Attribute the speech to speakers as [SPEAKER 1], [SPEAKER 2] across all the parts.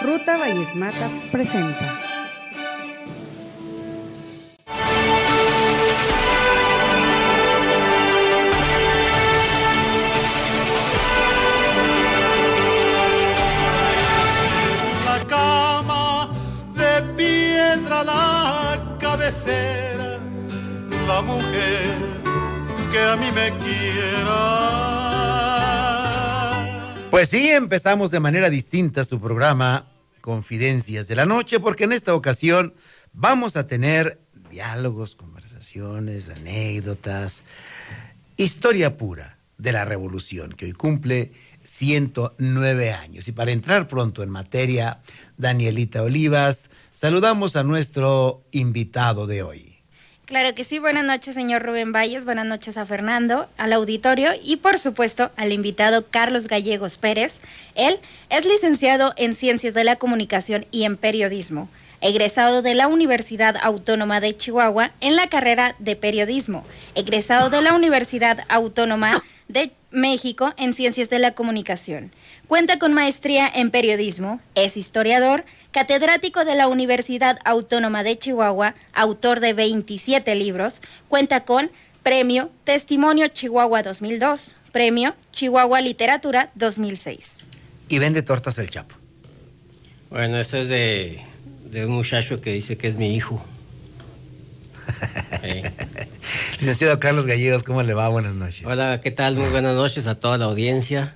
[SPEAKER 1] Ruta Vallesmata presenta.
[SPEAKER 2] La cama de piedra, la cabecera, la mujer que a mí me quiera.
[SPEAKER 3] Pues sí, empezamos de manera distinta su programa Confidencias de la Noche, porque en esta ocasión vamos a tener diálogos, conversaciones, anécdotas, historia pura de la revolución que hoy cumple 109 años. Y para entrar pronto en materia, Danielita Olivas, saludamos a nuestro invitado de hoy.
[SPEAKER 4] Claro que sí, buenas noches, señor Rubén Valles, buenas noches a Fernando, al auditorio y por supuesto al invitado Carlos Gallegos Pérez. Él es licenciado en Ciencias de la Comunicación y en Periodismo, egresado de la Universidad Autónoma de Chihuahua en la carrera de Periodismo, egresado de la Universidad Autónoma de México en Ciencias de la Comunicación. Cuenta con maestría en Periodismo, es historiador, catedrático de la Universidad Autónoma de Chihuahua, autor de 27 libros, cuenta con Premio Testimonio Chihuahua 2002, Premio Chihuahua Literatura 2006.
[SPEAKER 3] Y vende tortas El Chapo.
[SPEAKER 5] Bueno, eso es de un muchacho que dice que es mi hijo.
[SPEAKER 3] Licenciado Carlos Gallegos, ¿cómo le va? Buenas noches.
[SPEAKER 5] Hola, ¿qué tal? Muy buenas noches a toda la audiencia.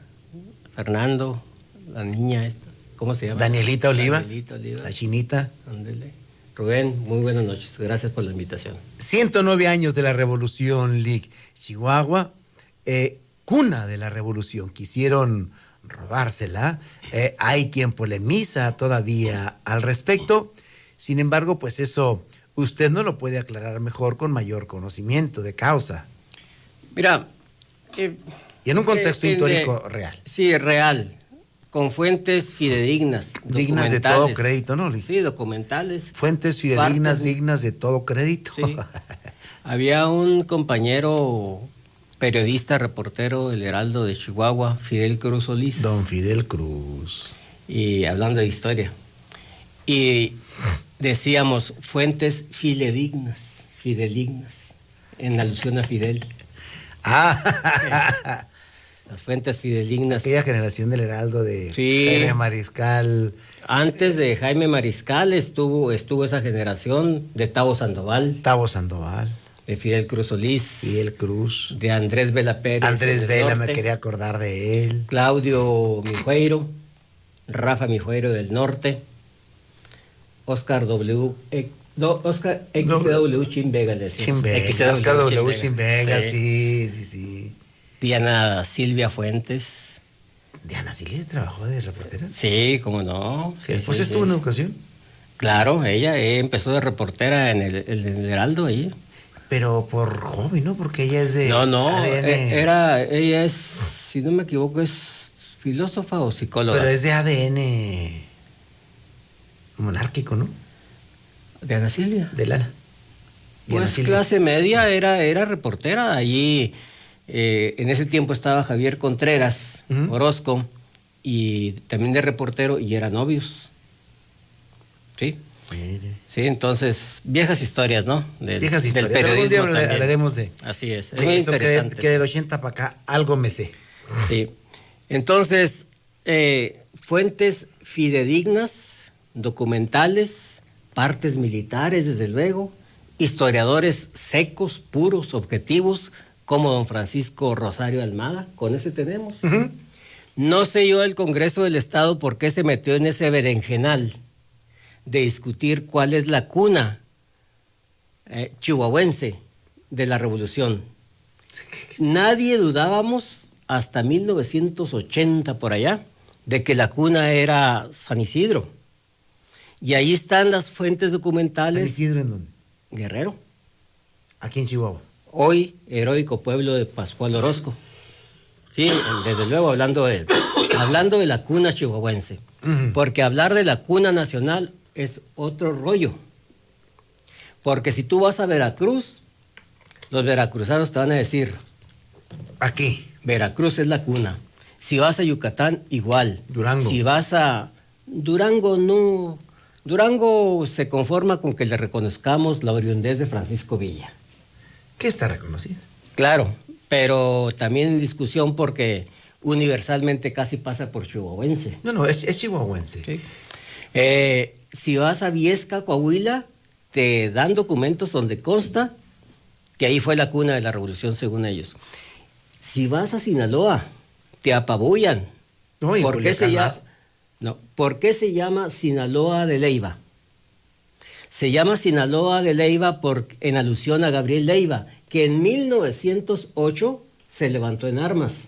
[SPEAKER 5] Fernando, la niña esta, ¿cómo se llama?
[SPEAKER 3] Danielita Olivas.
[SPEAKER 5] Danielita Olivas.
[SPEAKER 3] La chinita.
[SPEAKER 5] Ándele. Rubén, muy buenas noches. Gracias por la invitación.
[SPEAKER 3] 109 años de la Revolución, Lic. Chihuahua, cuna de la revolución. Quisieron robársela. Hay quien polemiza todavía al respecto. Sin embargo, pues eso usted no lo puede aclarar mejor con mayor conocimiento de causa.
[SPEAKER 5] Mira.
[SPEAKER 3] Y en un contexto histórico real.
[SPEAKER 5] Sí, real. Con fuentes fidedignas.
[SPEAKER 3] Dignas de todo crédito, ¿no, Lic?
[SPEAKER 5] Sí, documentales.
[SPEAKER 3] Fuentes fidedignas, dignas de todo crédito.
[SPEAKER 5] Sí. Había un compañero periodista, reportero del Heraldo de Chihuahua, Fidel Cruz Solís.
[SPEAKER 3] Don Fidel Cruz.
[SPEAKER 5] Y hablando de historia. Y decíamos fuentes fidedignas, en alusión a Fidel. Las fuentes fidedignas.
[SPEAKER 3] Aquella generación del Heraldo de
[SPEAKER 5] sí.
[SPEAKER 3] Jaime Mariscal.
[SPEAKER 5] Antes de Jaime Mariscal estuvo esa generación de Tabo Sandoval. De Fidel Cruz Solís.
[SPEAKER 3] Fidel Cruz.
[SPEAKER 5] De Andrés Vela Pérez.
[SPEAKER 3] Andrés Vela, me quería acordar de él.
[SPEAKER 5] Claudio Mijueiro. Rafa Mijueiro del Norte. Oscar XW Chimbega.
[SPEAKER 3] Oscar W. Chimbega, sí.
[SPEAKER 5] Diana Silvia Fuentes.
[SPEAKER 3] ¿Diana Silvia trabajó de reportera?
[SPEAKER 5] Sí, cómo no.
[SPEAKER 3] Sí, ¿después estuvo en educación?
[SPEAKER 5] Claro, ella empezó de reportera en el Heraldo ahí.
[SPEAKER 3] Pero por hobby, ¿no? Porque ella es de
[SPEAKER 5] ADN. Ella es, si no me equivoco, es filósofa o psicóloga.
[SPEAKER 3] Pero es de ADN monárquico, ¿no?
[SPEAKER 5] ¿De Ana Silvia?
[SPEAKER 3] De Lana.
[SPEAKER 5] Pues Silvia. Clase media, era reportera. Allí en ese tiempo estaba Javier Contreras Orozco y también de reportero y eran novios. Sí. Sí, entonces, viejas historias, ¿no?
[SPEAKER 3] Viejas historias.
[SPEAKER 5] Del periodismo
[SPEAKER 3] algún día hablaremos de.
[SPEAKER 5] Así es.
[SPEAKER 3] De muy interesante. Que del 80 para acá algo me sé.
[SPEAKER 5] Sí. Entonces, fuentes fidedignas, documentales, partes militares, desde luego, historiadores secos, puros, objetivos, como don Francisco Rosario Almada, con ese tenemos. No sé yo el Congreso del Estado por qué se metió en ese berenjenal de discutir cuál es la cuna chihuahuense de la revolución. Nadie dudábamos hasta 1980 por allá de que la cuna era San Isidro. Y ahí están las fuentes documentales.
[SPEAKER 3] ¿San Isidro en dónde?
[SPEAKER 5] Guerrero.
[SPEAKER 3] Aquí en Chihuahua.
[SPEAKER 5] Hoy, heroico pueblo de Pascual Orozco. Sí, desde luego hablando de la cuna chihuahuense. Porque hablar de la cuna nacional es otro rollo. Porque si tú vas a Veracruz, los veracruzanos te van a decir...
[SPEAKER 3] Aquí.
[SPEAKER 5] Veracruz es la cuna. Si vas a Yucatán, igual.
[SPEAKER 3] Durango.
[SPEAKER 5] Si vas a Durango no. Durango se conforma con que le reconozcamos la oriundez de Francisco Villa.
[SPEAKER 3] ¿Qué está reconocida?
[SPEAKER 5] Claro, pero también en discusión porque universalmente casi pasa por chihuahuense.
[SPEAKER 3] No, es chihuahuense.
[SPEAKER 5] Sí. Si vas a Viesca, Coahuila, te dan documentos donde consta que ahí fue la cuna de la revolución según ellos. Si vas a Sinaloa, te apabullan.
[SPEAKER 3] No, y
[SPEAKER 5] ¿Por qué se llama?
[SPEAKER 3] más.
[SPEAKER 5] No, ¿por qué se llama Sinaloa de Leiva? Se llama Sinaloa de Leiva en alusión a Gabriel Leiva, que en 1908 se levantó en armas.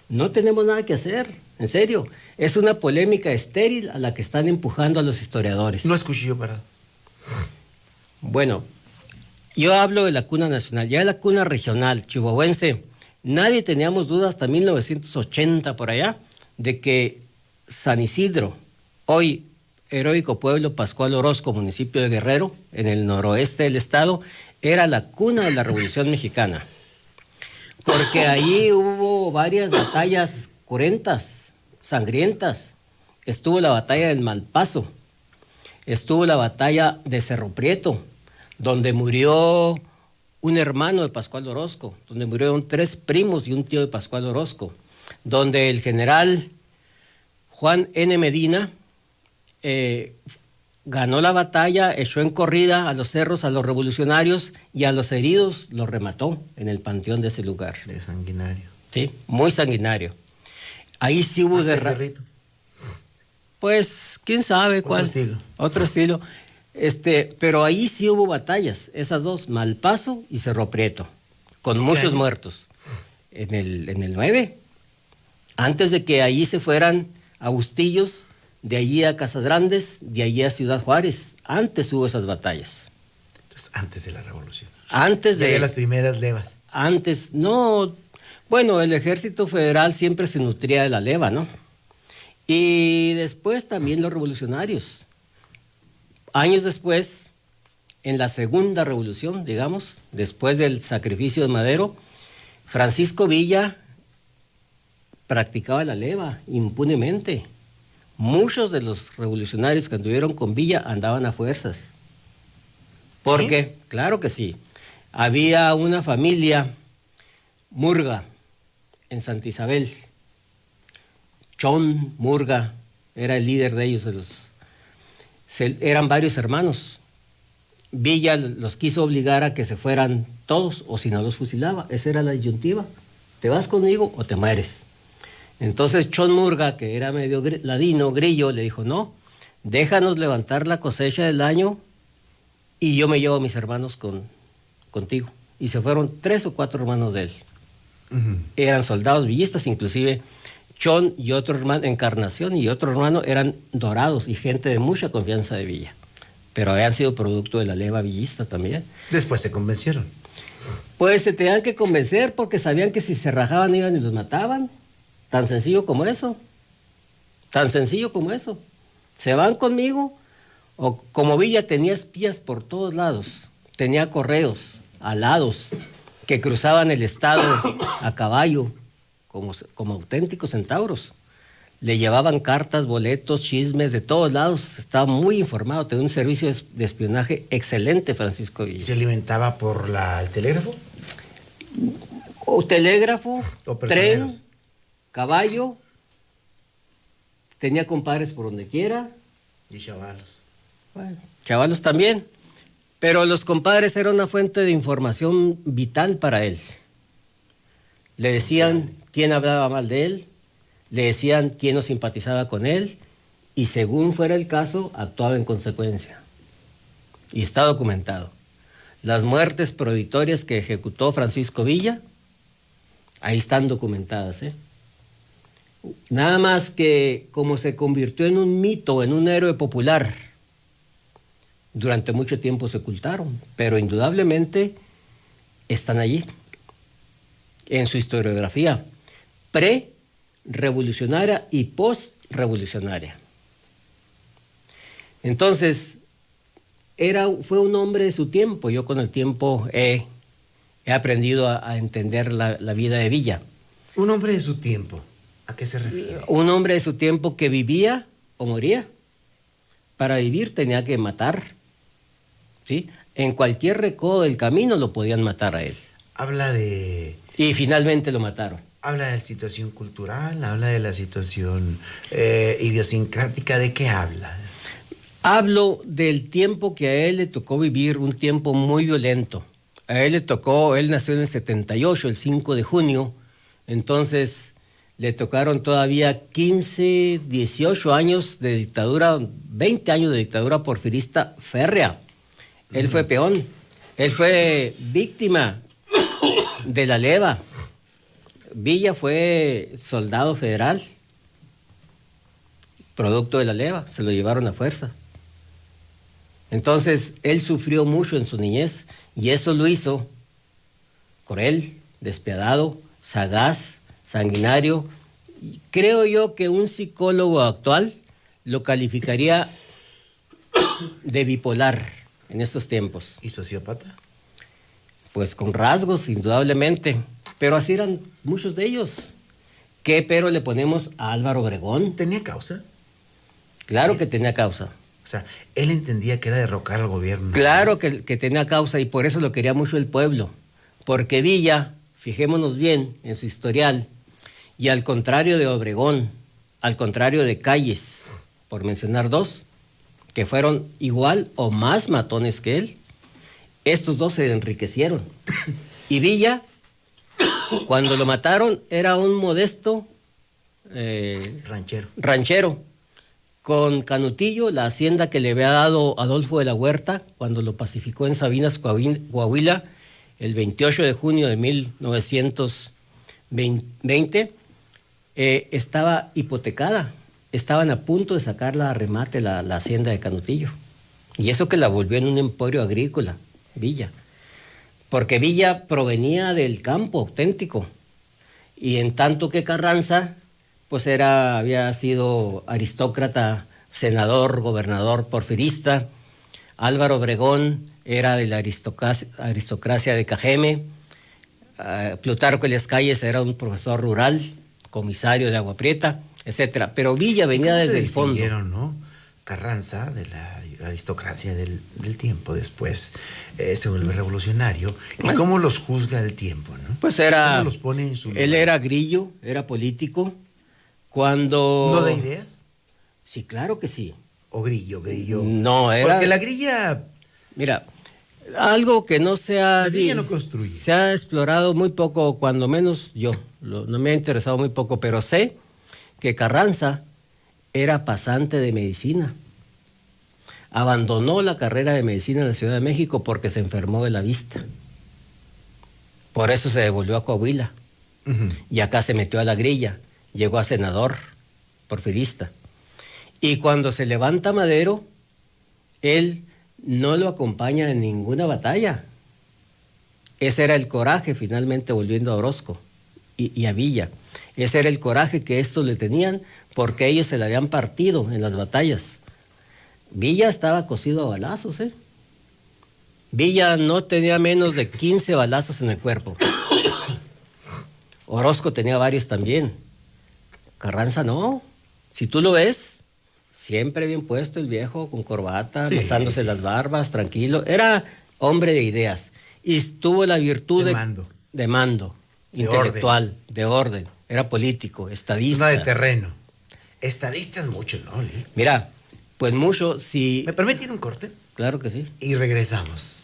[SPEAKER 5] No tenemos nada que hacer, en serio. Es una polémica estéril a la que están empujando a los historiadores.
[SPEAKER 3] No es cuchillo parado.
[SPEAKER 5] Bueno, yo hablo de la cuna nacional, ya de la cuna regional, chihuahuense. Nadie teníamos dudas hasta 1980 por allá de que San Isidro, hoy heroico pueblo Pascual Orozco, municipio de Guerrero, en el noroeste del estado, era la cuna de la Revolución Mexicana. Porque allí hubo varias batallas cruentas, sangrientas. Estuvo la batalla del Malpaso, estuvo la batalla de Cerro Prieto, donde murió un hermano de Pascual Orozco, donde murieron 3 primos y un tío de Pascual Orozco, donde el general Juan N. Medina ganó la batalla, echó en corrida a los cerros, a los revolucionarios y a los heridos los remató en el panteón de ese lugar.
[SPEAKER 3] De sanguinario.
[SPEAKER 5] Sí, muy sanguinario. Ahí sí hubo
[SPEAKER 3] Cerrito.
[SPEAKER 5] Pues, quién sabe cuál. Otro estilo. Pero ahí sí hubo batallas, esas dos, Malpaso y Cerro Prieto, con muchos muertos. En el 9, antes de que allí se fueran a Bustillos, de allí a Casas Grandes, de allí a Ciudad Juárez. Antes hubo esas batallas.
[SPEAKER 3] Entonces, antes de la revolución.
[SPEAKER 5] Antes de
[SPEAKER 3] las primeras levas.
[SPEAKER 5] Antes, no. Bueno, el ejército federal siempre se nutría de la leva, ¿no? Y después también los revolucionarios. Años después, en la segunda revolución, digamos, después del sacrificio de Madero, Francisco Villa practicaba la leva impunemente. Muchos de los revolucionarios que anduvieron con Villa andaban a fuerzas. ¿Por qué? Claro que sí. Había una familia Murga en Santa Isabel. Chon Murga era el líder de ellos. Eran varios hermanos. Villa los quiso obligar a que se fueran todos, o si no los fusilaba. Esa era la disyuntiva. ¿Te vas conmigo o te mueres? Entonces Chon Murga, que era medio ladino, grillo, le dijo, no, déjanos levantar la cosecha del año y yo me llevo a mis hermanos contigo. Y se fueron 3 o 4 hermanos de él. Eran soldados villistas, inclusive Chon y otro hermano, Encarnación y otro hermano, eran dorados y gente de mucha confianza de Villa. Pero habían sido producto de la leva villista también.
[SPEAKER 3] Después se convencieron.
[SPEAKER 5] Pues se tenían que convencer porque sabían que si se rajaban iban y los mataban. Tan sencillo como eso. Tan sencillo como eso. Se van conmigo, o como Villa tenía espías por todos lados, tenía correos alados que cruzaban el estado a caballo, como auténticos centauros. Le llevaban cartas, boletos, chismes de todos lados. Estaba muy informado, tenía un servicio de espionaje excelente, Francisco Villa.
[SPEAKER 3] ¿Se alimentaba por el telégrafo?
[SPEAKER 5] O telégrafo,
[SPEAKER 3] o
[SPEAKER 5] tren, caballo. Tenía compadres por donde quiera.
[SPEAKER 3] Y chavalos.
[SPEAKER 5] Bueno, chavalos también. Pero los compadres eran una fuente de información vital para él. Le decían quién hablaba mal de él, le decían quién no simpatizaba con él, y según fuera el caso, actuaba en consecuencia. Y está documentado. Las muertes proditorias que ejecutó Francisco Villa, ahí están documentadas, ¿eh? Nada más que como se convirtió en un mito, en un héroe popular, durante mucho tiempo se ocultaron, pero indudablemente están allí, en su historiografía, pre-revolucionaria y post-revolucionaria. Entonces, fue un hombre de su tiempo. Yo con el tiempo he aprendido a entender la vida de Villa.
[SPEAKER 3] Un hombre de su tiempo. ¿A qué se refiere?
[SPEAKER 5] Un hombre de su tiempo que vivía o moría. Para vivir tenía que matar, ¿sí? En cualquier recodo del camino lo podían matar a él. Y finalmente lo mataron.
[SPEAKER 3] Habla de la situación cultural, habla de la situación idiosincrática. ¿De qué habla?
[SPEAKER 5] Hablo del tiempo que a él le tocó vivir, un tiempo muy violento. A él le tocó, él nació en el 78, el 5 de junio, entonces le tocaron todavía 15, 18 años de dictadura, 20 años de dictadura porfirista férrea. Él fue peón, él fue víctima de la leva. Villa fue soldado federal, producto de la leva, se lo llevaron a fuerza. Entonces, él sufrió mucho en su niñez y eso lo hizo cruel, despiadado, sagaz, sanguinario. Creo yo que un psicólogo actual lo calificaría de bipolar en estos tiempos.
[SPEAKER 3] ¿Y sociópata?
[SPEAKER 5] Pues con rasgos, indudablemente, pero así eran muchos de ellos. ¿Qué pero le ponemos a Álvaro Obregón?
[SPEAKER 3] ¿Tenía causa?
[SPEAKER 5] Claro que tenía causa.
[SPEAKER 3] O sea, él entendía que era derrocar al gobierno.
[SPEAKER 5] Claro que tenía causa y por eso lo quería mucho el pueblo. Porque Villa, fijémonos bien en su historial, y al contrario de Obregón, al contrario de Calles, por mencionar dos, que fueron igual o más matones que él, estos dos se enriquecieron. Y Villa, cuando lo mataron, era un modesto ranchero. Con Canutillo, la hacienda que le había dado Adolfo de la Huerta, cuando lo pacificó en Sabinas, Coahuila, el 28 de junio de 1920, estaba hipotecada. Estaban a punto de sacarla a remate la hacienda de Canutillo. Y eso que la volvió en un emporio agrícola, Villa. Porque Villa provenía del campo auténtico. Y en tanto que Carranza, pues había sido aristócrata, senador, gobernador porfirista. Álvaro Obregón era de la aristocracia de Cajeme. Plutarco Elias Calles era un profesor rural, comisario de Agua Prieta, etcétera. Pero Villa venía desde el fondo.
[SPEAKER 3] ¿No? Carranza, de la aristocracia del tiempo, después se vuelve revolucionario. ¿Y cómo los juzga el tiempo, no?
[SPEAKER 5] Pues era...
[SPEAKER 3] ¿Cómo los pone en su lugar?
[SPEAKER 5] Él era grillo, era político. Cuando...
[SPEAKER 3] ¿No de ideas?
[SPEAKER 5] Sí, claro que sí.
[SPEAKER 3] ¿O grillo?
[SPEAKER 5] No, era...
[SPEAKER 3] Porque la grilla...
[SPEAKER 5] Mira, algo que no se ha...
[SPEAKER 3] La grilla no construye.
[SPEAKER 5] Se ha explorado muy poco, cuando menos yo. No me ha interesado muy poco, pero sé que Carranza era pasante de medicina. Abandonó la carrera de medicina en la Ciudad de México porque se enfermó de la vista. Por eso se devolvió a Coahuila. Y acá se metió a la grilla. Llegó a senador porfirista. Y cuando se levanta Madero, él no lo acompaña en ninguna batalla. Ese era el coraje, finalmente volviendo a Orozco y a Villa. Ese era el coraje que estos le tenían porque ellos se le habían partido en las batallas. Villa estaba cosido a balazos, ¿eh? Villa no tenía menos de 15 balazos en el cuerpo. Orozco tenía varios también. Carranza no. Si tú lo ves, siempre bien puesto el viejo, con corbata, besándose las barbas, tranquilo. Era hombre de ideas. Y tuvo la virtud de mando, intelectual, de orden. Era político, estadista.
[SPEAKER 3] No de terreno. Estadista es mucho, ¿no, Lee?
[SPEAKER 5] Mira, pues mucho, si...
[SPEAKER 3] ¿Me permite ir un corte?
[SPEAKER 5] Claro que sí.
[SPEAKER 3] Y regresamos.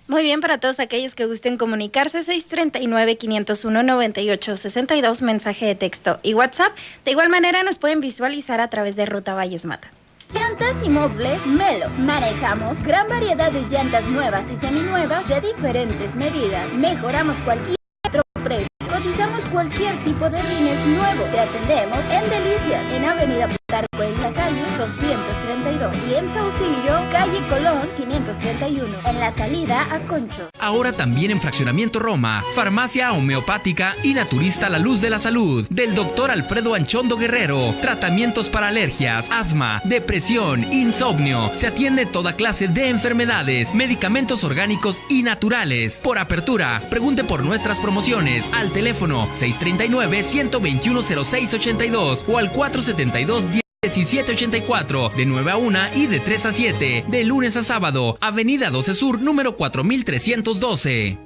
[SPEAKER 4] Muy bien, para todos aquellos que gusten comunicarse, 639-501-9862, mensaje de texto y WhatsApp. De igual manera nos pueden visualizar a través de Ruta Valles Mata.
[SPEAKER 6] Llantas y mofles Melo. Manejamos gran variedad de llantas nuevas y seminuevas de diferentes medidas. Mejoramos cualquier otro precio. Cotizamos cualquier tipo de rines nuevo. Te atendemos en Delicias, en Avenida Plutarco Elias Calles 232 y en Saucillo, calle Colón 531, en la salida a Concho.
[SPEAKER 7] Ahora también en Fraccionamiento Roma, farmacia homeopática y naturista La Luz de la Salud, del doctor Alfredo Anchondo Guerrero. Tratamientos para alergias, asma, depresión, insomnio. Se atiende toda clase de enfermedades, medicamentos orgánicos y naturales. Por apertura, pregunte por nuestras promociones al teléfono 639-121-0682 o al 472-10. 1784, de 9 a 1 y de 3 a 7, de lunes a sábado, Avenida 12 Sur, número 4312.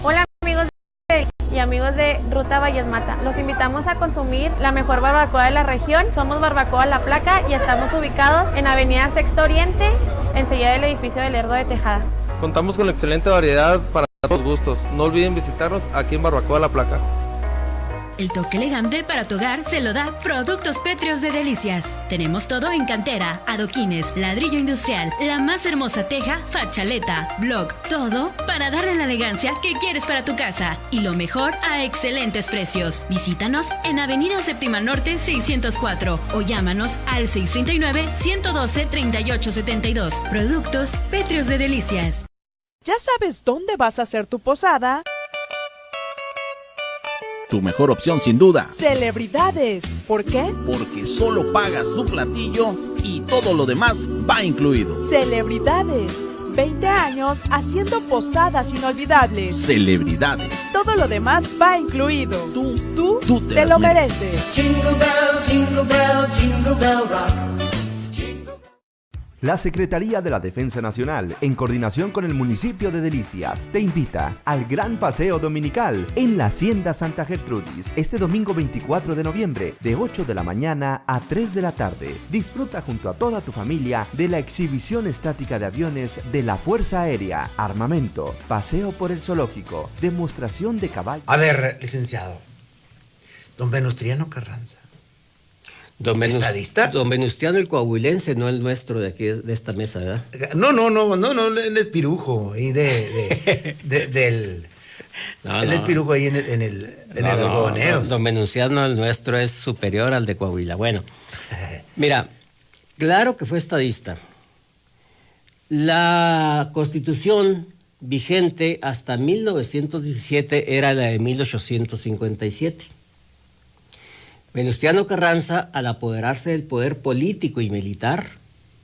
[SPEAKER 8] Hola amigos y amigos de Ruta Valles Mata, los invitamos a consumir la mejor barbacoa de la región. Somos Barbacoa La Placa y estamos ubicados en Avenida Sexto Oriente, enseguida del edificio del Lerdo de Tejada.
[SPEAKER 9] Contamos con excelente variedad para todos gustos. No olviden visitarnos aquí en Barbacoa La Placa.
[SPEAKER 10] El toque elegante para tu hogar se lo da Productos Pétreos de Delicias. Tenemos todo en cantera, adoquines, ladrillo industrial, la más hermosa teja, fachaleta, block, todo para darle la elegancia que quieres para tu casa. Y lo mejor a excelentes precios. Visítanos en Avenida Séptima Norte 604 o llámanos al 639-112-3872. Productos Pétreos de Delicias.
[SPEAKER 11] ¿Ya sabes dónde vas a hacer tu posada?
[SPEAKER 12] Tu mejor opción sin duda.
[SPEAKER 11] Celebridades. ¿Por qué?
[SPEAKER 12] Porque solo pagas tu platillo y todo lo demás va incluido.
[SPEAKER 11] Celebridades. 20 años haciendo posadas inolvidables.
[SPEAKER 12] Celebridades.
[SPEAKER 11] Todo lo demás va incluido. Tú te lo mereces.
[SPEAKER 13] Jingle bell, jingle bell, jingle bell rock.
[SPEAKER 14] La Secretaría de la Defensa Nacional, en coordinación con el municipio de Delicias, te invita al Gran Paseo Dominical en la Hacienda Santa Gertrudis, este domingo 24 de noviembre, de 8 de la mañana a 3 de la tarde. Disfruta junto a toda tu familia de la exhibición estática de aviones de la Fuerza Aérea, armamento, paseo por el zoológico, demostración de caballos.
[SPEAKER 3] A ver, licenciado, don Venustiano Carranza. ¿Estadista?
[SPEAKER 5] Don Venustiano el coahuilense, no el nuestro de aquí, de esta mesa, ¿verdad?
[SPEAKER 3] No, él es pirujo y del... Él es pirujo ahí en el algodonero.
[SPEAKER 5] Don Venustiano el nuestro es superior al de Coahuila. Bueno, mira, claro que fue estadista. La Constitución vigente hasta 1917 era la de 1857. Venustiano Carranza, al apoderarse del poder político y militar,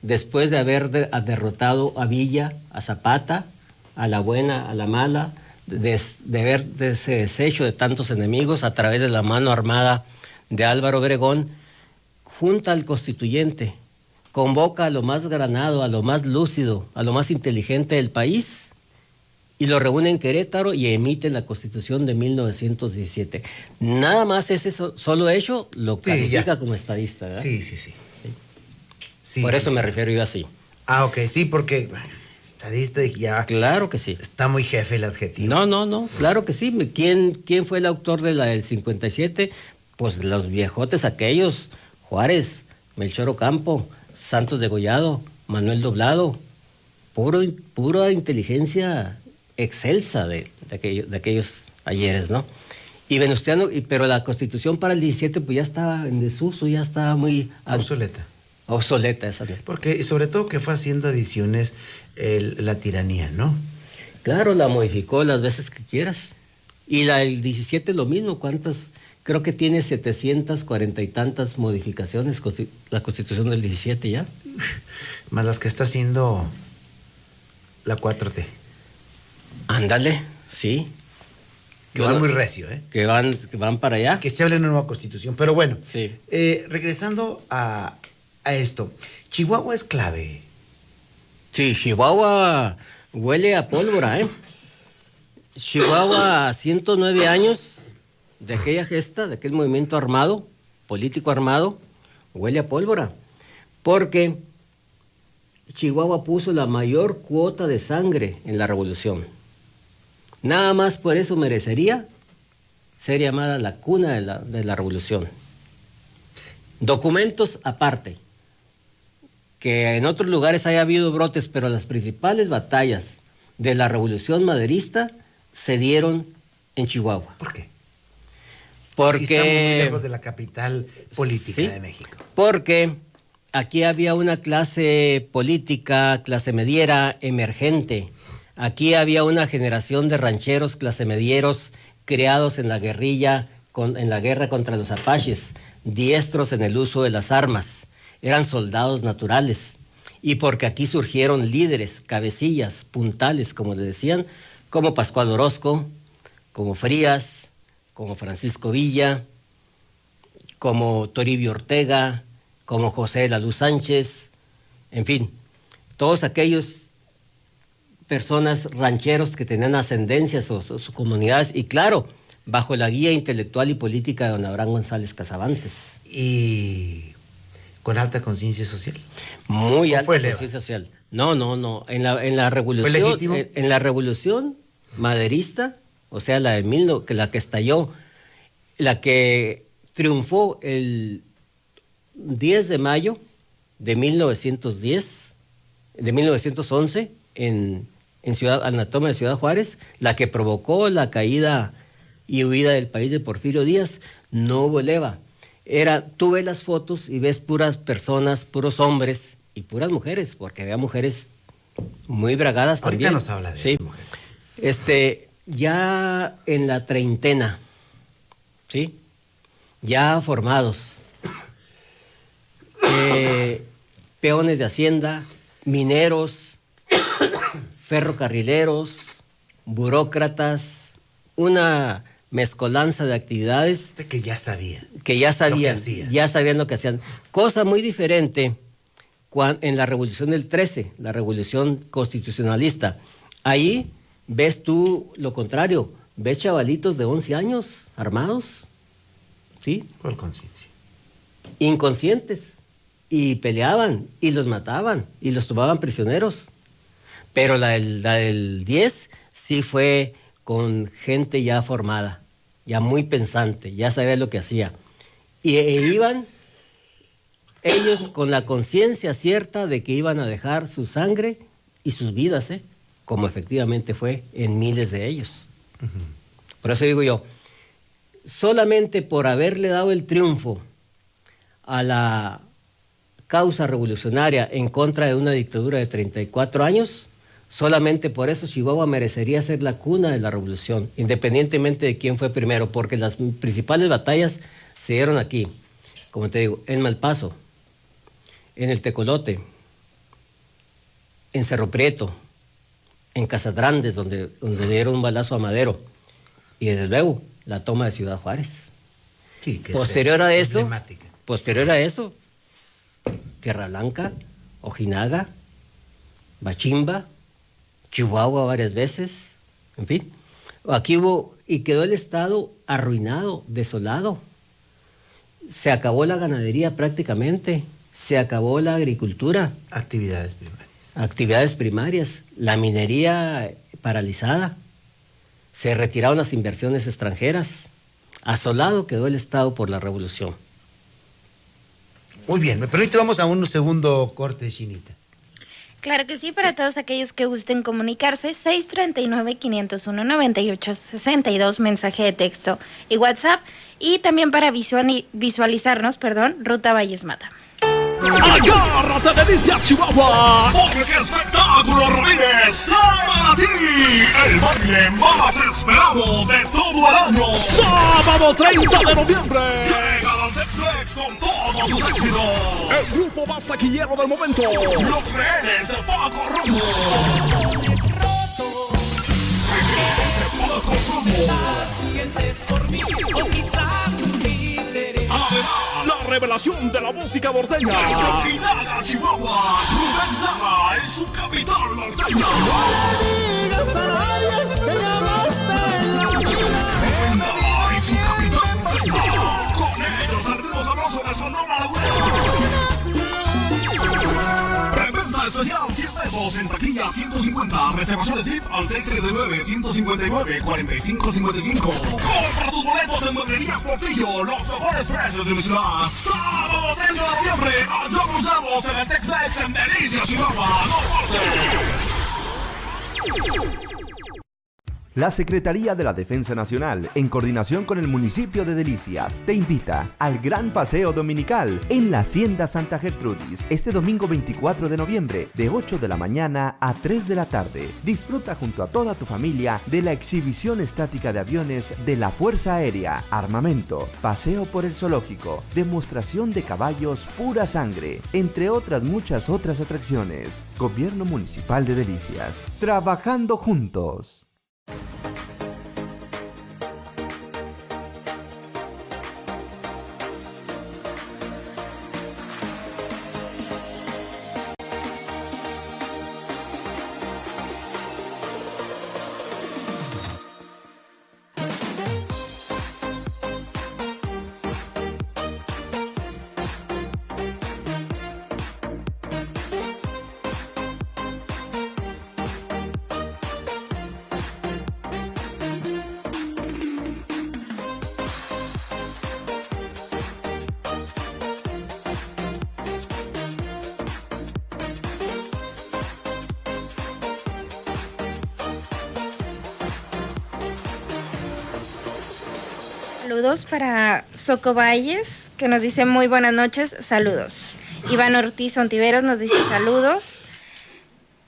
[SPEAKER 5] después de haber derrotado a Villa, a Zapata, a la buena, a la mala, de haberse deshecho de tantos enemigos a través de la mano armada de Álvaro Obregón, junta al constituyente, convoca a lo más granado, a lo más lúcido, a lo más inteligente del país, y lo reúne en Querétaro y emite la Constitución de 1917. Nada más ese solo hecho lo califica como estadista, ¿verdad?
[SPEAKER 3] Sí.
[SPEAKER 5] Por eso me refiero yo así.
[SPEAKER 3] Ah, ok, sí, porque estadista ya...
[SPEAKER 5] Claro que sí.
[SPEAKER 3] Está muy jefe el adjetivo.
[SPEAKER 5] No, claro que sí. ¿Quién fue el autor de la del 57? Pues los viejotes aquellos, Juárez, Melchor Ocampo, Santos Degollado, Manuel Doblado, pura inteligencia excelsa de aquellos ayeres, ¿no? Y Venustiano, pero la Constitución para el 17 pues ya estaba en desuso, ya estaba muy... Obsoleta esa.
[SPEAKER 3] Porque sobre todo que fue haciendo adiciones la tiranía, ¿no?
[SPEAKER 5] Claro, la modificó las veces que quieras. Y la del 17 lo mismo, creo que tiene 740 y tantas modificaciones la Constitución del 17 ya.
[SPEAKER 3] Más las que está haciendo la 4T.
[SPEAKER 5] Ándale, sí.
[SPEAKER 3] Que van muy recio, ¿eh?
[SPEAKER 5] Que van para allá.
[SPEAKER 3] Que se hable una nueva constitución. Pero bueno,
[SPEAKER 5] sí.
[SPEAKER 3] Regresando a esto, Chihuahua es clave.
[SPEAKER 5] Sí, Chihuahua huele a pólvora, ¿eh? Chihuahua, 109 años de aquella gesta, de aquel movimiento armado, político armado, huele a pólvora. Porque Chihuahua puso la mayor cuota de sangre en la revolución. Nada más por eso merecería ser llamada la cuna de la revolución. Documentos aparte, que en otros lugares haya habido brotes, pero las principales batallas de la revolución maderista se dieron en Chihuahua.
[SPEAKER 3] ¿Por qué?
[SPEAKER 5] Porque
[SPEAKER 3] estamos muy lejos de la capital política de México.
[SPEAKER 5] Porque aquí había una clase política, clase mediera, emergente. Aquí había una generación de rancheros, clase medieros, criados en la guerrilla, en la guerra contra los apaches, diestros en el uso de las armas. Eran soldados naturales. Y porque aquí surgieron líderes, cabecillas, puntales, como le decían, como Pascual Orozco, como Frías, como Francisco Villa, como Toribio Ortega, como José de la Luz Sánchez, en fin, todos aquellos personas rancheros que tenían ascendencias o sus comunidades, y claro, bajo la guía intelectual y política de don Abraham González Casabantes.
[SPEAKER 3] Y con alta conciencia social.
[SPEAKER 5] Muy alta conciencia social. No. En la revolución. ¿Fue legítimo? En la revolución maderista, o sea, la que estalló, la que triunfó el 10 de mayo de 1911 en la toma de Ciudad Juárez, la que provocó la caída y huida del país de Porfirio Díaz, no hubo leva. Tú ves las fotos y ves puras personas, puros hombres y puras mujeres, porque había mujeres muy bragadas también.
[SPEAKER 3] Ahorita nos habla de mujeres.
[SPEAKER 5] Ya en la treintena, ¿sí? Ya formados, peones de hacienda, mineros, ferrocarrileros, burócratas, una mezcolanza de actividades
[SPEAKER 3] que ya sabían
[SPEAKER 5] lo que hacían. Cosa muy diferente en la Revolución del 13, la Revolución Constitucionalista. Ahí ves tú lo contrario, ves chavalitos de 11 años armados, ¿sí?
[SPEAKER 3] Por conciencia.
[SPEAKER 5] Inconscientes, y peleaban, y los mataban, y los tomaban prisioneros. Pero la del 10 sí fue con gente ya formada, ya muy pensante, ya sabía lo que hacía. Y iban ellos con la conciencia cierta de que iban a dejar su sangre y sus vidas, como efectivamente fue en miles de ellos. Uh-huh. Por eso digo yo, solamente por haberle dado el triunfo a la causa revolucionaria en contra de una dictadura de 34 años, solamente por eso Chihuahua merecería ser la cuna de la revolución, independientemente de quién fue primero, porque las principales batallas se dieron aquí, como te digo, en Malpaso, en el Tecolote, en Cerro Prieto, en Casadrandes, donde dieron un balazo a Madero, y desde luego la toma de Ciudad Juárez.
[SPEAKER 3] Sí, que
[SPEAKER 5] posterior a eso, Tierra Blanca, Ojinaga, Bachimba, Chihuahua varias veces, en fin. Aquí quedó el estado arruinado, desolado. Se acabó la ganadería prácticamente, se acabó la agricultura. Actividades primarias, la minería paralizada, se retiraron las inversiones extranjeras, asolado quedó el estado por la revolución.
[SPEAKER 3] Muy bien, me permite, vamos a un segundo corte, Chinita.
[SPEAKER 4] Claro que sí, para todos aquellos que gusten comunicarse, 639-501-9862, mensaje de texto y WhatsApp, y también para visualizarnos, Ruta Valles Mata.
[SPEAKER 15] Agárrate, Delicias Chihuahua, porque Espectáculo Ramírez trae para ti el baile más esperado de todo el año. Sábado 30 de noviembre. Llega al Tex-Mex con todos sus éxitos. El grupo más taquillero del momento, Los Rehenes de Paco Romo. Además, la revelación de la música norteña. Ojinaga, Chihuahua. Rubén Lara en su capital norteña. Lara en su capital norteña. Con ellos el ritmo sabroso de Sonora Laguna. Reventa especial 100 pesos, en taquilla 150. Reservaciones VIP al 639-159-4555. Compra tus boletos en Mueblerías Portillo, los mejores precios de mi ciudad. Sábado 30 de noviembre, allá nos vemos en el Tex-Mex en Delicias, Chihuahua. ¡No cortes!
[SPEAKER 14] La Secretaría de la Defensa Nacional, en coordinación con el municipio de Delicias, te invita al Gran Paseo Dominical en la Hacienda Santa Gertrudis, este domingo 24 de noviembre, de 8 de la mañana a 3 de la tarde. Disfruta junto a toda tu familia de la exhibición estática de aviones de la Fuerza Aérea, armamento, paseo por el zoológico, demostración de caballos pura sangre, entre muchas otras atracciones. Gobierno Municipal de Delicias, trabajando juntos.
[SPEAKER 4] Saludos para Soco Valles, que nos dice muy buenas noches, saludos. Iván Ortiz Ontiveros nos dice saludos.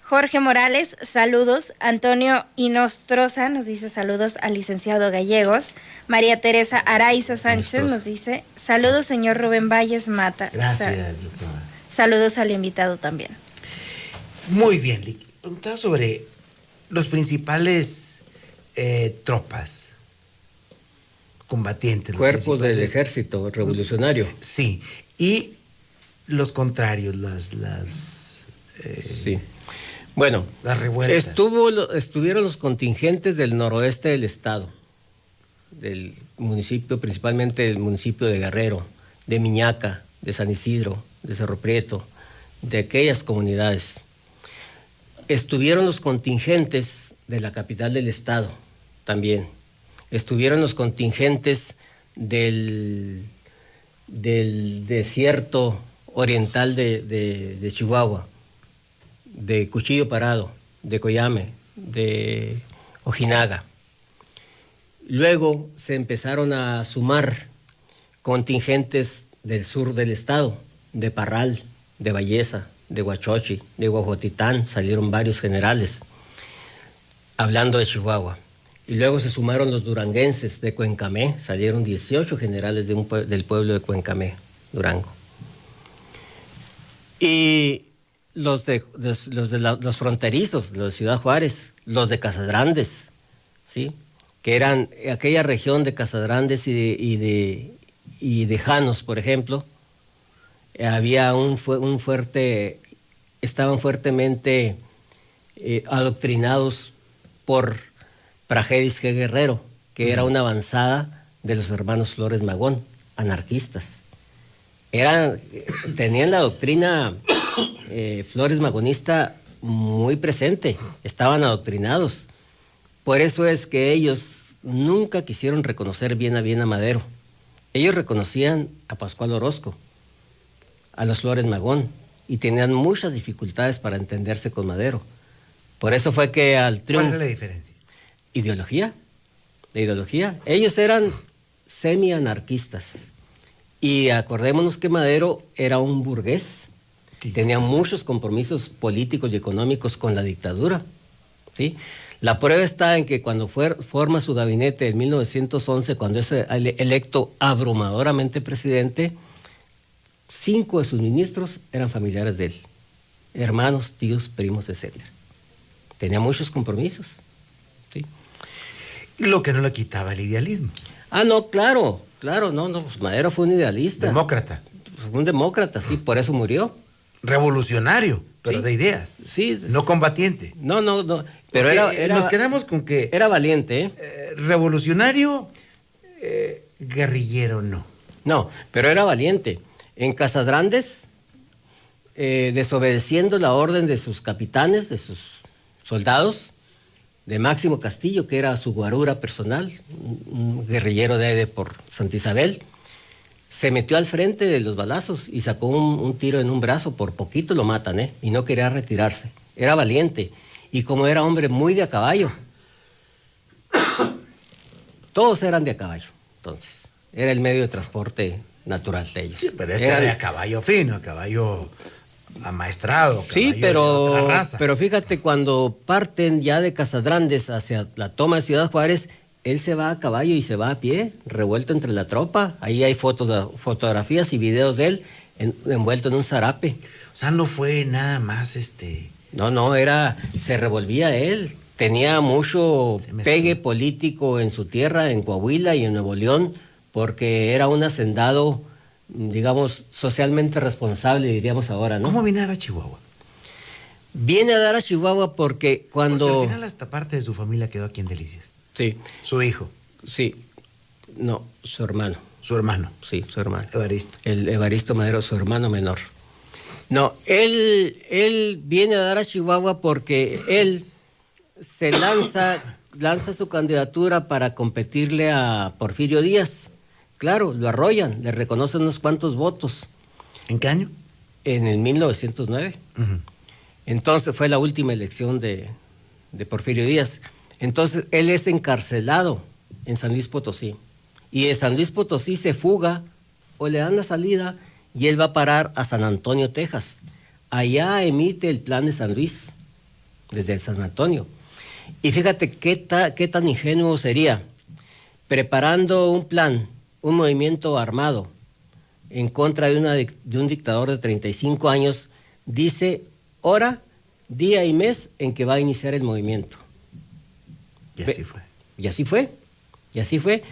[SPEAKER 4] Jorge Morales, saludos. Antonio Inostroza nos dice saludos al licenciado Gallegos. María Teresa Araiza Sánchez nos dice saludos, señor Rubén Valles Mata.
[SPEAKER 3] Gracias, doctora.
[SPEAKER 4] Saludos al invitado también.
[SPEAKER 3] Muy bien, Lick. Preguntaba sobre los principales tropas combatientes.
[SPEAKER 5] Cuerpos del ejército revolucionario.
[SPEAKER 3] Sí, y los contrarios,
[SPEAKER 5] sí. Bueno,
[SPEAKER 3] las revueltas.
[SPEAKER 5] Estuvieron los contingentes del noroeste del estado, del municipio, principalmente del municipio de Guerrero, de Miñaca, de San Isidro, de Cerro Prieto, de aquellas comunidades. Estuvieron los contingentes de la capital del estado también. Estuvieron los contingentes del desierto oriental de Chihuahua, de Cuchillo Parado, de Coyame, de Ojinaga. Luego se empezaron a sumar contingentes del sur del estado, de Parral, de Valleza, de Huachochi, de Huajotitán, salieron varios generales, hablando de Chihuahua. Y luego se sumaron los duranguenses de Cuencamé, salieron 18 generales del pueblo de Cuencamé, Durango. Y los fronterizos, los de Ciudad Juárez, los de Casagrandes, ¿sí? Que eran aquella región de Casagrandes y de Janos, por ejemplo, había estaban fuertemente adoctrinados por Praxedis G. Guerrero, que era una avanzada de los hermanos Flores Magón, anarquistas. Tenían la doctrina Flores Magonista muy presente, estaban adoctrinados. Por eso es que ellos nunca quisieron reconocer bien a Madero. Ellos reconocían a Pascual Orozco, a los Flores Magón, y tenían muchas dificultades para entenderse con Madero. Por eso fue que al triunfo...
[SPEAKER 3] ¿Cuál es la diferencia?
[SPEAKER 5] Ideología. Ellos eran semi-anarquistas. Y acordémonos que Madero era un burgués, sí, tenía muchos compromisos políticos y económicos con la dictadura, ¿sí? La prueba está en que cuando forma su gabinete en 1911, cuando es electo abrumadoramente presidente, 5 de sus ministros eran familiares de él, hermanos, tíos, primos, etc. Tenía muchos compromisos, ¿sí?
[SPEAKER 3] Lo que no le quitaba el idealismo.
[SPEAKER 5] Ah, no, claro, no, pues Madero fue un idealista.
[SPEAKER 3] Demócrata.
[SPEAKER 5] Un demócrata, sí, por eso murió.
[SPEAKER 3] Revolucionario, pero
[SPEAKER 5] sí,
[SPEAKER 3] de ideas.
[SPEAKER 5] Sí.
[SPEAKER 3] No combatiente.
[SPEAKER 5] No, pero era
[SPEAKER 3] nos quedamos con que...
[SPEAKER 5] Era valiente, ¿eh?
[SPEAKER 3] Revolucionario, guerrillero no.
[SPEAKER 5] No, pero era valiente. En Casagrandes, desobedeciendo la orden de sus capitanes, de sus soldados, de Máximo Castillo, que era su guarura personal, un guerrillero de por Santa Isabel, se metió al frente de los balazos y sacó un tiro en un brazo, por poquito lo matan, y no quería retirarse. Era valiente, y como era hombre muy de a caballo, todos eran de a caballo, entonces, era el medio de transporte natural de ellos.
[SPEAKER 3] Sí, pero era de a caballo fino, a caballo amaestrado.
[SPEAKER 5] Sí, pero fíjate, cuando parten ya de Casagrandes hacia la toma de Ciudad Juárez, él se va a caballo y se va a pie, revuelto entre la tropa. Ahí hay fotografías y videos de él envuelto en un zarape.
[SPEAKER 3] O sea, no fue nada más
[SPEAKER 5] No, se revolvía él. Tenía mucho pegue político en su tierra, en Coahuila y en Nuevo León, porque era un hacendado, digamos, socialmente responsable, diríamos ahora, ¿no?
[SPEAKER 3] ¿Cómo viene a dar a Chihuahua?
[SPEAKER 5] Viene a dar a Chihuahua porque cuando...
[SPEAKER 3] Porque al final hasta parte de su familia quedó aquí en Delicias.
[SPEAKER 5] Sí.
[SPEAKER 3] ¿Su hijo?
[SPEAKER 5] Sí. No, su hermano.
[SPEAKER 3] ¿Su hermano?
[SPEAKER 5] Sí, su hermano.
[SPEAKER 3] Evaristo.
[SPEAKER 5] El Evaristo Madero, su hermano menor. No, él viene a dar a Chihuahua porque él se lanza su candidatura para competirle a Porfirio Díaz. Claro, lo arrollan, le reconocen unos cuantos votos.
[SPEAKER 3] ¿En qué año?
[SPEAKER 5] En el 1909. Uh-huh. Entonces fue la última elección de Porfirio Díaz. Entonces él es encarcelado en San Luis Potosí Y de San Luis Potosí se fuga o le dan la salida y él va a parar a San Antonio, Texas. Allá emite el plan de San Luis, desde San Antonio. Y fíjate qué tan ingenuo sería, preparando un plan, un movimiento armado en contra de un dictador de 35 años, dice hora, día y mes en que va a iniciar el movimiento.
[SPEAKER 3] Y así fue.
[SPEAKER 5] Y así fue, y así fue.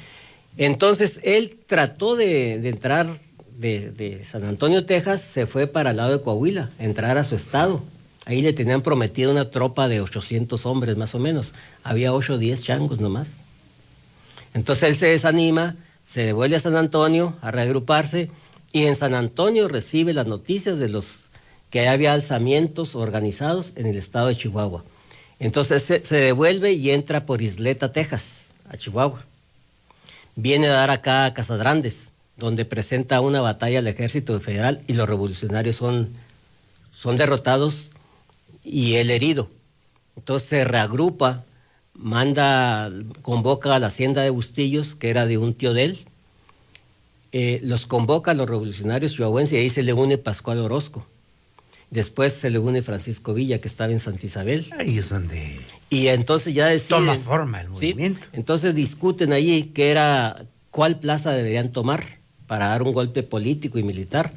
[SPEAKER 5] Entonces él trató de entrar de San Antonio, Texas, se fue para el lado de Coahuila, entrar a su estado. Ahí le tenían prometido una tropa de 800 hombres más o menos. Había 8 o 10 changos nomás. Entonces él se desanima, se devuelve a San Antonio a reagruparse y en San Antonio recibe las noticias de que había alzamientos organizados en el estado de Chihuahua. Entonces se devuelve y entra por Isleta, Texas, a Chihuahua. Viene a dar acá a Casadrandes, donde presenta una batalla al ejército federal y los revolucionarios son derrotados y él herido. Entonces se reagrupa, convoca a la hacienda de Bustillos, que era de un tío de él, los convoca a los revolucionarios chihuahuenses y ahí se le une Pascual Orozco. Después se le une Francisco Villa, que estaba en Santa Isabel.
[SPEAKER 3] Ahí es donde...
[SPEAKER 5] Y entonces ya deciden...
[SPEAKER 3] Toma forma el movimiento.
[SPEAKER 5] ¿Sí? Entonces discuten allí cuál plaza deberían tomar para dar un golpe político y militar.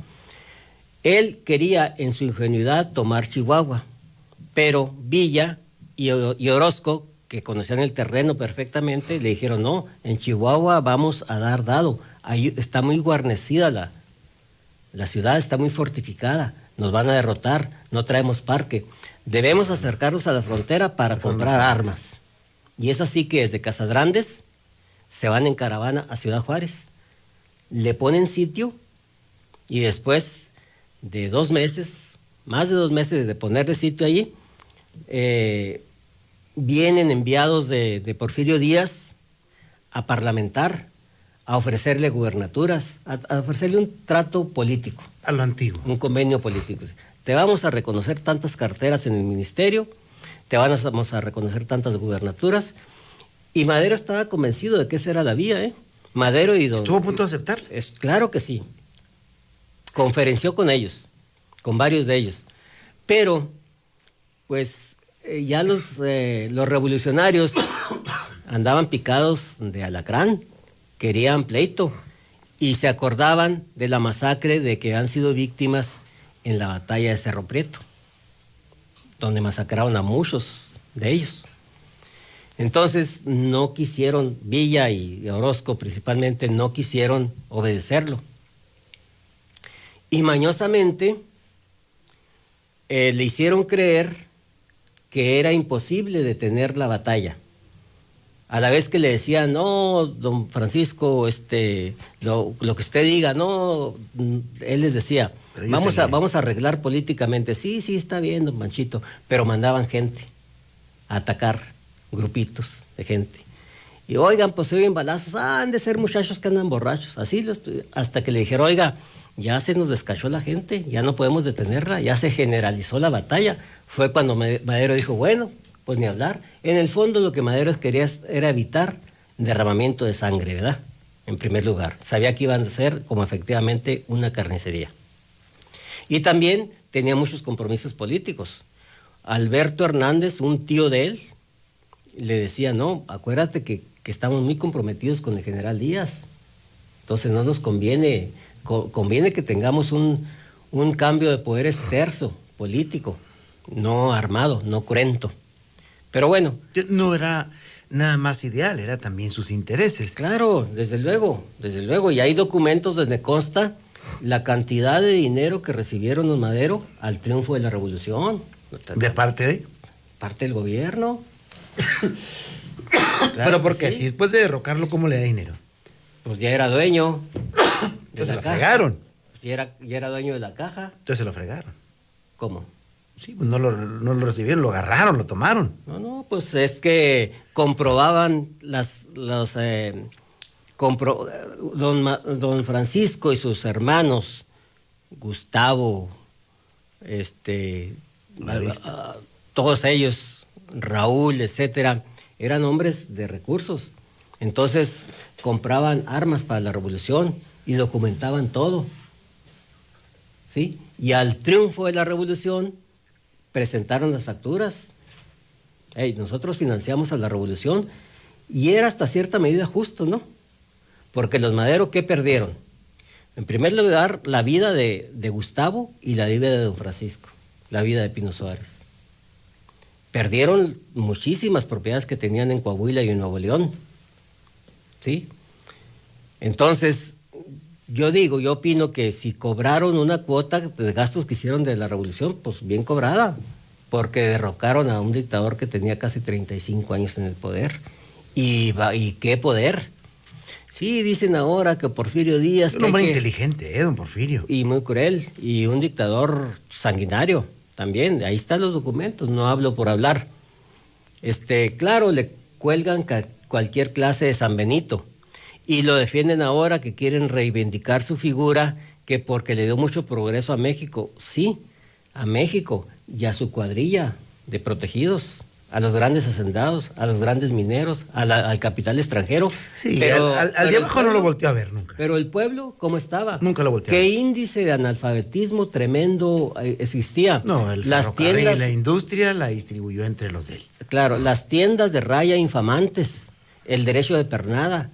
[SPEAKER 5] Él quería, en su ingenuidad, tomar Chihuahua, pero Villa y Orozco, que conocían el terreno perfectamente, le dijeron, no, en Chihuahua vamos a dar dado. Ahí está muy guarnecida la ciudad, está muy fortificada, nos van a derrotar, no traemos parque. Debemos acercarnos a la frontera para comprar armas. Y es así que desde Casadrandes se van en caravana a Ciudad Juárez. Le ponen sitio y después de 2 meses, más de 2 meses de ponerle sitio allí, vienen enviados de Porfirio Díaz a parlamentar, a ofrecerle gubernaturas, a ofrecerle un trato político.
[SPEAKER 3] A lo antiguo.
[SPEAKER 5] Un convenio político. Te vamos a reconocer tantas carteras en el ministerio, te vamos a reconocer tantas gubernaturas. Y Madero estaba convencido de que esa era la vía, ¿eh? Madero y
[SPEAKER 3] ¿Estuvo a punto de aceptar?
[SPEAKER 5] Claro que sí. Conferenció con ellos, con varios de ellos. Pero, pues, ya los revolucionarios andaban picados de alacrán, querían pleito, y se acordaban de la masacre de que han sido víctimas en la batalla de Cerro Prieto, donde masacraron a muchos de ellos. Entonces no quisieron, Villa y Orozco principalmente, no quisieron obedecerlo. Y mañosamente le hicieron creer que era imposible detener la batalla. A la vez que le decían, no, don Francisco, lo que usted diga, no, él les decía, vamos a arreglar políticamente. Sí, está bien, don Panchito, pero mandaban gente a atacar, grupitos de gente. Y oigan, pues se oyen balazos, han de ser muchachos que andan borrachos. Así hasta que le dijeron, oiga, ya se nos descachó la gente, ya no podemos detenerla, ya se generalizó la batalla. Fue cuando Madero dijo, bueno, pues ni hablar. En el fondo lo que Madero quería era evitar derramamiento de sangre, ¿verdad? En primer lugar. Sabía que iban a ser como efectivamente una carnicería. Y también tenía muchos compromisos políticos. Alberto Hernández, un tío de él, le decía, no, acuérdate que estamos muy comprometidos con el general Díaz. Entonces no nos conviene que tengamos un cambio de poderes terso, político, no armado, no cruento. Pero bueno.
[SPEAKER 3] No era nada más ideal, era también sus intereses.
[SPEAKER 5] Claro, desde luego. Y hay documentos donde consta la cantidad de dinero que recibieron los Madero al triunfo de la revolución.
[SPEAKER 3] ¿De parte de?
[SPEAKER 5] Parte del gobierno.
[SPEAKER 3] Claro. ¿Pero por qué? Sí. Si después de derrocarlo, ¿cómo le da dinero?
[SPEAKER 5] Pues ya era dueño.
[SPEAKER 3] Entonces lo fregaron.
[SPEAKER 5] Pues ya era dueño de la caja.
[SPEAKER 3] Entonces se lo fregaron.
[SPEAKER 5] ¿Cómo?
[SPEAKER 3] Sí, pues no lo recibieron, lo agarraron, lo tomaron.
[SPEAKER 5] No, pues es que comprobaban don Francisco y sus hermanos, Gustavo, todos ellos, Raúl, etcétera, eran hombres de recursos. Entonces compraban armas para la revolución y documentaban todo, ¿sí? Y al triunfo de la revolución presentaron las facturas. Hey, nosotros financiamos a la revolución y era hasta cierta medida justo, ¿no? Porque los Madero, ¿qué perdieron? En primer lugar, la vida de Gustavo y la vida de don Francisco, la vida de Pino Suárez. Perdieron muchísimas propiedades que tenían en Coahuila y en Nuevo León, ¿sí? Entonces, yo opino que si cobraron una cuota de gastos que hicieron de la revolución, pues bien cobrada, porque derrocaron a un dictador que tenía casi 35 años en el poder. ¿Y qué poder? Sí, dicen ahora que Porfirio Díaz...
[SPEAKER 3] Es un hombre inteligente, don Porfirio.
[SPEAKER 5] Y muy cruel, y un dictador sanguinario también. Ahí están los documentos, no hablo por hablar. Claro, le cuelgan cualquier clase de San Benito, y lo defienden ahora que quieren reivindicar su figura, que porque le dio mucho progreso a México. Sí, a México y a su cuadrilla de protegidos, a los grandes hacendados, a los grandes mineros, al capital extranjero.
[SPEAKER 3] Sí, pero, al de abajo no lo volteó a ver nunca.
[SPEAKER 5] Pero el pueblo, ¿cómo estaba?
[SPEAKER 3] Nunca lo volteó a ver.
[SPEAKER 5] ¿Qué índice de analfabetismo tremendo existía?
[SPEAKER 3] No, el ferrocarril y la industria la distribuyó entre los de él.
[SPEAKER 5] Claro, las tiendas de raya infamantes, el derecho de pernada,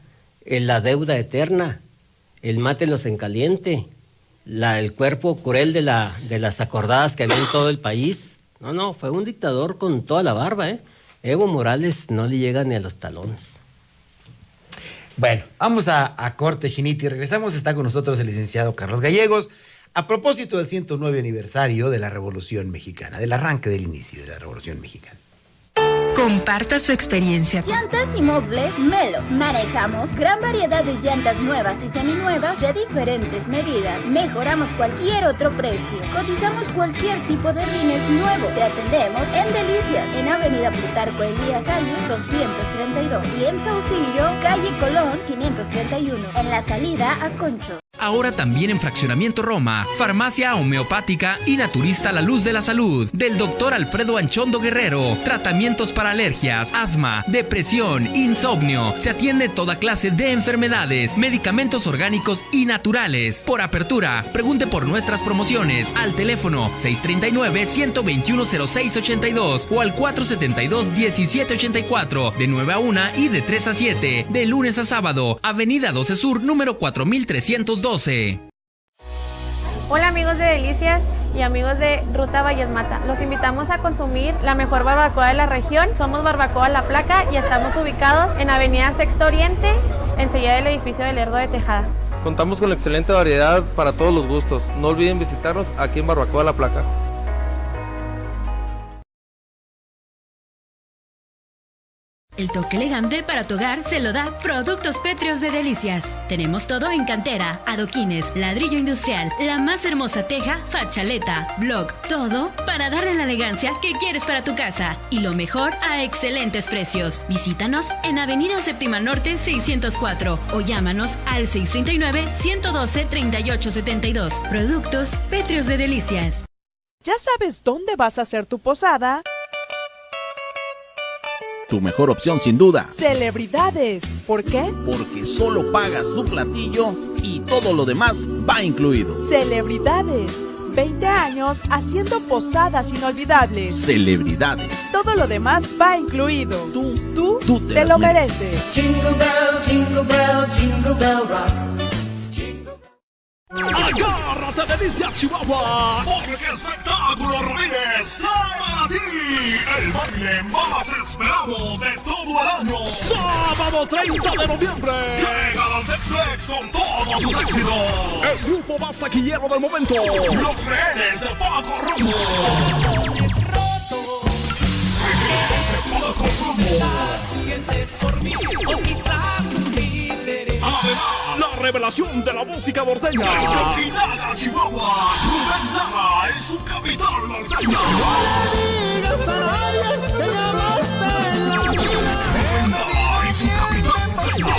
[SPEAKER 5] la deuda eterna, el mátenlos en caliente, el cuerpo cruel de las acordadas que había en todo el país. No, fue un dictador con toda la barba, ¿eh? Evo Morales no le llega ni a los talones.
[SPEAKER 3] Bueno, vamos a corte, Chinita, y regresamos. Está con nosotros el licenciado Carlos Gallegos a propósito del 109 aniversario de la Revolución Mexicana, del arranque del inicio de la Revolución Mexicana.
[SPEAKER 10] Comparta su experiencia.
[SPEAKER 6] Llantas y Mofles Melo. Manejamos gran variedad de llantas nuevas y seminuevas de diferentes medidas. Mejoramos cualquier otro precio. Cotizamos cualquier tipo de rines nuevo. Te atendemos en Delicias, en Avenida Plutarco Elías Calles 232 y en Saucillo, calle Colón 531, en la salida a Concho.
[SPEAKER 7] Ahora también en Fraccionamiento Roma, farmacia homeopática y naturista La Luz de la Salud, del doctor Alfredo Anchondo Guerrero. Tratamientos para alergias, asma, depresión, insomnio. Se atiende toda clase de enfermedades, medicamentos orgánicos y naturales. Por apertura, pregunte por nuestras promociones al teléfono 639-121-0682 o al 472-1784, de 9 a 1 y de 3 a 7, de lunes a sábado, Avenida 12 Sur, número 4312.
[SPEAKER 8] Hola amigos de Delicias y amigos de Ruta Valles Mata. Los invitamos a consumir la mejor barbacoa de la región. Somos Barbacoa La Placa y estamos ubicados en Avenida Sexto Oriente, enseguida del edificio del Lerdo de Tejada.
[SPEAKER 9] Contamos con la excelente variedad para todos los gustos. No olviden visitarnos aquí en Barbacoa La Placa.
[SPEAKER 10] El toque elegante para tu hogar se lo da Productos Pétreos de Delicias. Tenemos todo en cantera, adoquines, ladrillo industrial, la más hermosa teja, fachaleta, block, todo para darle la elegancia que quieres para tu casa. Y lo mejor a excelentes precios. Visítanos en Avenida Séptima Norte 604 o llámanos al 639-112-3872. Productos Pétreos de Delicias.
[SPEAKER 11] ¿Ya sabes dónde vas a hacer tu posada?
[SPEAKER 12] Tu mejor opción sin duda.
[SPEAKER 11] Celebridades. ¿Por qué?
[SPEAKER 12] Porque solo pagas tu platillo y todo lo demás va incluido.
[SPEAKER 11] Celebridades. 20 años haciendo posadas inolvidables.
[SPEAKER 12] Celebridades.
[SPEAKER 11] Todo lo demás va incluido. Tú te lo mereces.
[SPEAKER 13] Jingle bell, jingle bell, jingle bell rock.
[SPEAKER 15] Agárrate, Delicia Chihuahua, porque Espectáculo Ramírez trae para ti el baile más esperado de todo el año. Sábado 30 de noviembre llega al Tex-Mex con todos sus éxitos. El grupo más taquillero del momento, Los Rehenes de Paco Romo. Además, la revelación de la música norteña. Lara, Chihuahua, Rubén Lara en su capital norteña. Y su capital norteña.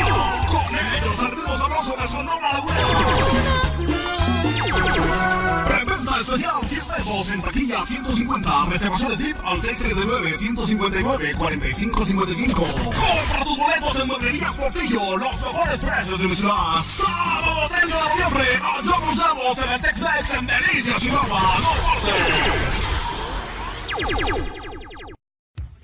[SPEAKER 15] Con ellos el ritmo sabroso de Sonora Laguna. Preventa especial 100 pesos. boletos en taquilla 150. Reservaciones VIP al 639-159-4555. Compra tus boletos en Mueblerías Portillo. Los mejores precios de la ciudad. Sábado 30 de noviembre. Allá nos vemos en el Tex-Mex en Delicias, Chihuahua. ¡No faltes!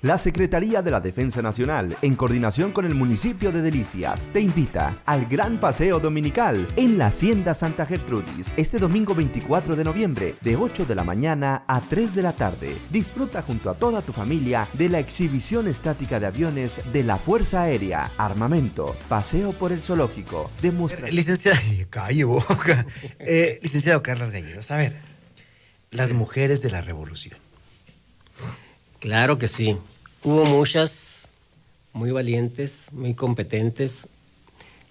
[SPEAKER 14] La Secretaría de la Defensa Nacional, en coordinación con el municipio de Delicias, te invita al Gran Paseo Dominical en la Hacienda Santa Gertrudis, este domingo 24 de noviembre, de 8 de la mañana a 3 de la tarde. Disfruta junto a toda tu familia de la exhibición estática de aviones de la Fuerza Aérea, armamento, paseo por el zoológico, demostración...
[SPEAKER 3] Licenciado, calle boca. Licenciado Carlos Gallegos, a ver, las mujeres de la revolución.
[SPEAKER 5] Claro que sí. Hubo muchas muy valientes, muy competentes.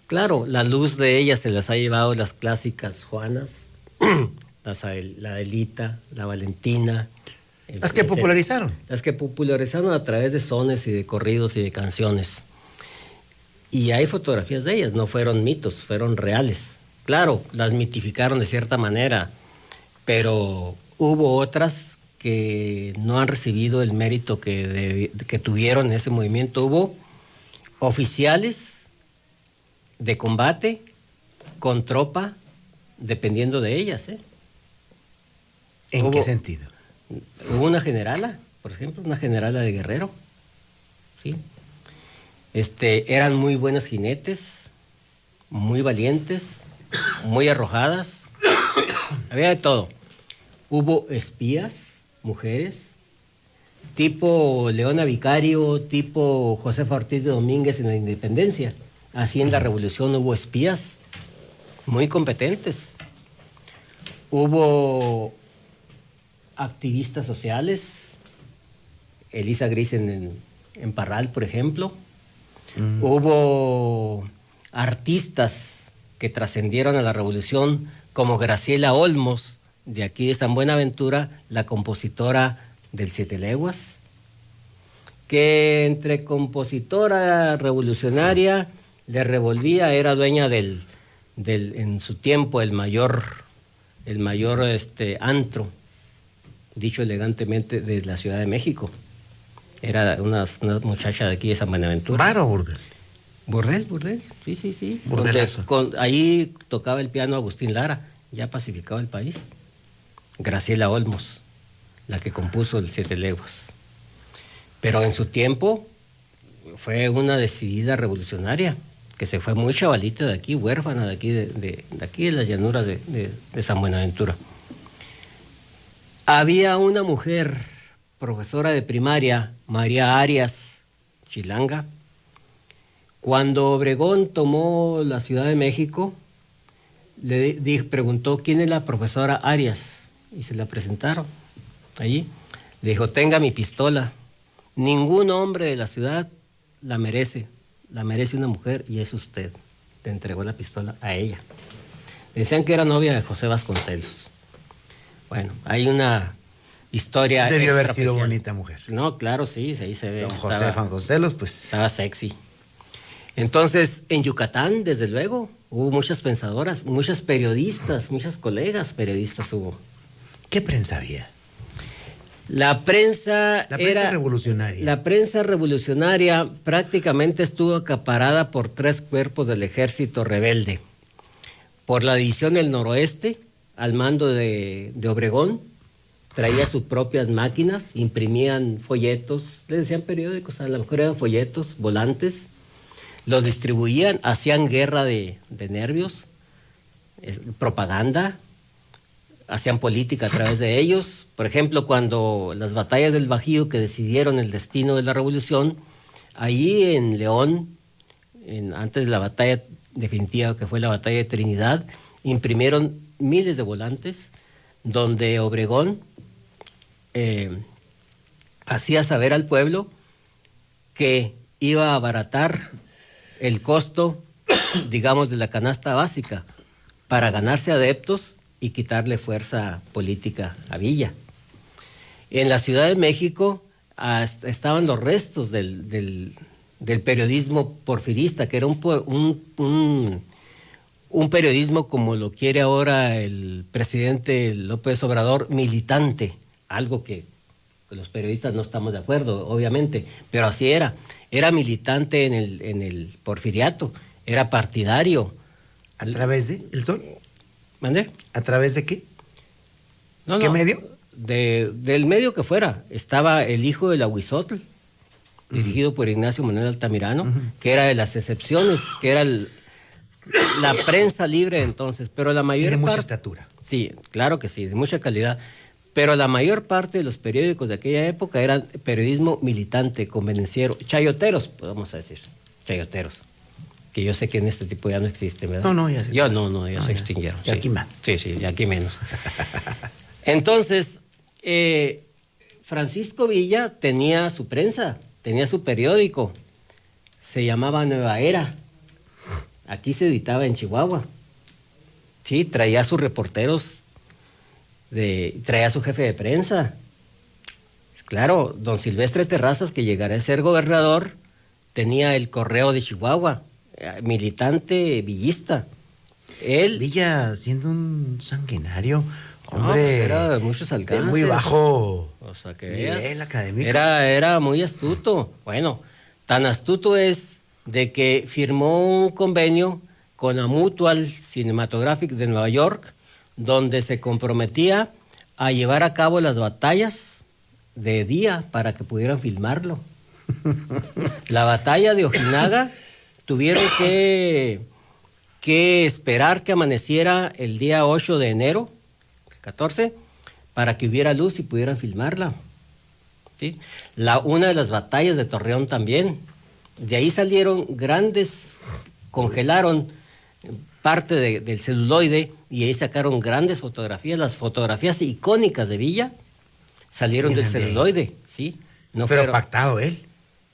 [SPEAKER 5] Claro, la luz de ellas se las ha llevado las clásicas Juanas, la Adelita, la Valentina.
[SPEAKER 3] Las que popularizaron.
[SPEAKER 5] Las que popularizaron a través de sones y de corridos y de canciones. Y hay fotografías de ellas, no fueron mitos, fueron reales. Claro, las mitificaron de cierta manera, pero hubo otras que no han recibido el mérito que tuvieron en ese movimiento. Hubo oficiales de combate con tropa dependiendo de ellas.
[SPEAKER 3] ¿En qué sentido?
[SPEAKER 5] Hubo una generala, por ejemplo, una generala de Guerrero. ¿Sí? Eran muy buenos jinetes, muy valientes, muy arrojadas. Había de todo. Hubo espías, mujeres, tipo Leona Vicario, tipo Josefa Ortiz de Domínguez en la Independencia. Así en la Revolución hubo espías muy competentes. Hubo activistas sociales, Elisa Gris en Parral, por ejemplo. Hubo artistas que trascendieron a la Revolución, como Graciela Olmos, de aquí de San Buenaventura, la compositora del Siete Leguas, que entre compositora revolucionaria le revolvía, era dueña del en su tiempo el mayor antro, dicho elegantemente, de la Ciudad de México. Era una muchacha de aquí de San Buenaventura.
[SPEAKER 3] ¿Bar o burdel?
[SPEAKER 5] Burdel, sí.
[SPEAKER 3] Burdelazo.
[SPEAKER 5] Ahí tocaba el piano Agustín Lara, ya pacificaba el país. Graciela Olmos, la que compuso el Siete Leguas. Pero en su tiempo fue una decidida revolucionaria, que se fue muy chavalita de aquí, huérfana de aquí, de aquí de las llanuras de San Buenaventura. Había una mujer, profesora de primaria, María Arias, chilanga. Cuando Obregón tomó la Ciudad de México, preguntó quién es la profesora Arias, y se la presentaron allí. Le dijo: tenga mi pistola, ningún hombre de la ciudad la merece una mujer y es usted. Le entregó la pistola a ella. Decían que era novia de José Vasconcelos. Bueno, hay una historia.
[SPEAKER 3] Debió haber sido bonita mujer.
[SPEAKER 5] No, claro, sí, ahí se ve.
[SPEAKER 3] Don José Vasconcelos, pues.
[SPEAKER 5] Estaba sexy. Entonces, en Yucatán, desde luego, hubo muchas pensadoras, muchas periodistas, muchas colegas periodistas hubo.
[SPEAKER 3] ¿Qué prensa había?
[SPEAKER 5] La prensa
[SPEAKER 3] revolucionaria.
[SPEAKER 5] La prensa revolucionaria prácticamente estuvo acaparada por 3 cuerpos del ejército rebelde. Por la división del noroeste, al mando de Obregón, traía sus propias máquinas, imprimían folletos, les decían periódicos, a lo mejor eran folletos, volantes, los distribuían, hacían guerra de nervios, propaganda, hacían política a través de ellos. Por ejemplo, cuando las batallas del Bajío que decidieron el destino de la revolución, ahí en León, antes de la batalla definitiva que fue la batalla de Trinidad, imprimieron miles de volantes donde Obregón hacía saber al pueblo que iba a abaratar el costo, digamos, de la canasta básica para ganarse adeptos y quitarle fuerza política a Villa. En la Ciudad de México estaban los restos del periodismo porfirista, que era un un periodismo como lo quiere ahora el presidente López Obrador, militante, algo que los periodistas no estamos de acuerdo, obviamente, pero así era militante en el porfiriato, era partidario.
[SPEAKER 3] ¿A través de El Sol?
[SPEAKER 5] ¿Mandé?
[SPEAKER 3] ¿A través de qué?
[SPEAKER 5] No,
[SPEAKER 3] ¿Qué medio?
[SPEAKER 5] Del medio que fuera. Estaba El Hijo del Ahuizotl, dirigido por Ignacio Manuel Altamirano, que era de las excepciones, que era la prensa libre entonces, pero la mayor
[SPEAKER 3] parte... de mucha
[SPEAKER 5] parte,
[SPEAKER 3] estatura.
[SPEAKER 5] Sí, claro que sí, de mucha calidad, pero la mayor parte de los periódicos de aquella época eran periodismo militante, convenenciero, chayoteros, podemos decir, chayoteros, que yo sé que en este tipo ya no existe, ¿verdad?
[SPEAKER 3] No, ya se...
[SPEAKER 5] ya se extinguieron.
[SPEAKER 3] Y aquí más.
[SPEAKER 5] Sí, y aquí menos. Entonces, Francisco Villa tenía su prensa, tenía su periódico, se llamaba Nueva Era. Aquí se editaba en Chihuahua. Sí, traía a sus reporteros, traía a su jefe de prensa. Claro, don Silvestre Terrazas, que llegará a ser gobernador, tenía el Correo de Chihuahua, militante villista. Él,
[SPEAKER 3] Villa, siendo un sanguinario, hombre,
[SPEAKER 5] pues era de muchos alcances.
[SPEAKER 3] De muy bajo
[SPEAKER 5] o sea, que
[SPEAKER 3] nivel académico.
[SPEAKER 5] Era muy astuto. Bueno, tan astuto es de que firmó un convenio con la Mutual Cinematographic de Nueva York, donde se comprometía a llevar a cabo las batallas de día para que pudieran filmarlo. La batalla de Ojinaga tuvieron que esperar que amaneciera el día 8 de enero, 14, para que hubiera luz y pudieran filmarla. ¿Sí? Una de las batallas de Torreón también. De ahí salieron congelaron parte del celuloide y ahí sacaron grandes fotografías. Las fotografías icónicas de Villa salieron del celuloide, ¿sí?
[SPEAKER 3] Pero pactado él.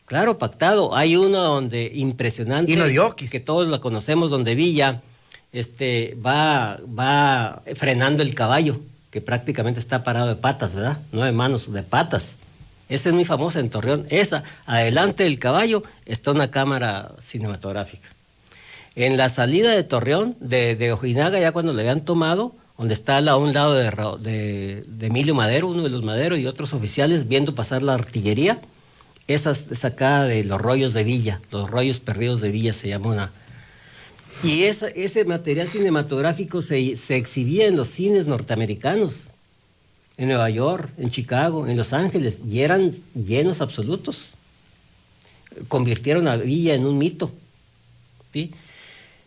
[SPEAKER 5] Claro, pactado. Hay uno donde impresionante, que todos lo conocemos, donde Villa va frenando el caballo, que prácticamente está parado de patas, ¿verdad? No de manos, de patas. Esa es muy famosa en Torreón. Esa, adelante del caballo, está una cámara cinematográfica. En la salida de Torreón, de Ojinaga, ya cuando le habían tomado, donde está a un lado de Emilio Madero, uno de los Madero, y otros oficiales viendo pasar la artillería, esa sacada de los rollos de Villa, los rollos perdidos de Villa se llama una. Y ese material cinematográfico se exhibía en los cines norteamericanos, en Nueva York, en Chicago, en Los Ángeles, y eran llenos absolutos. Convirtieron a Villa en un mito, ¿sí?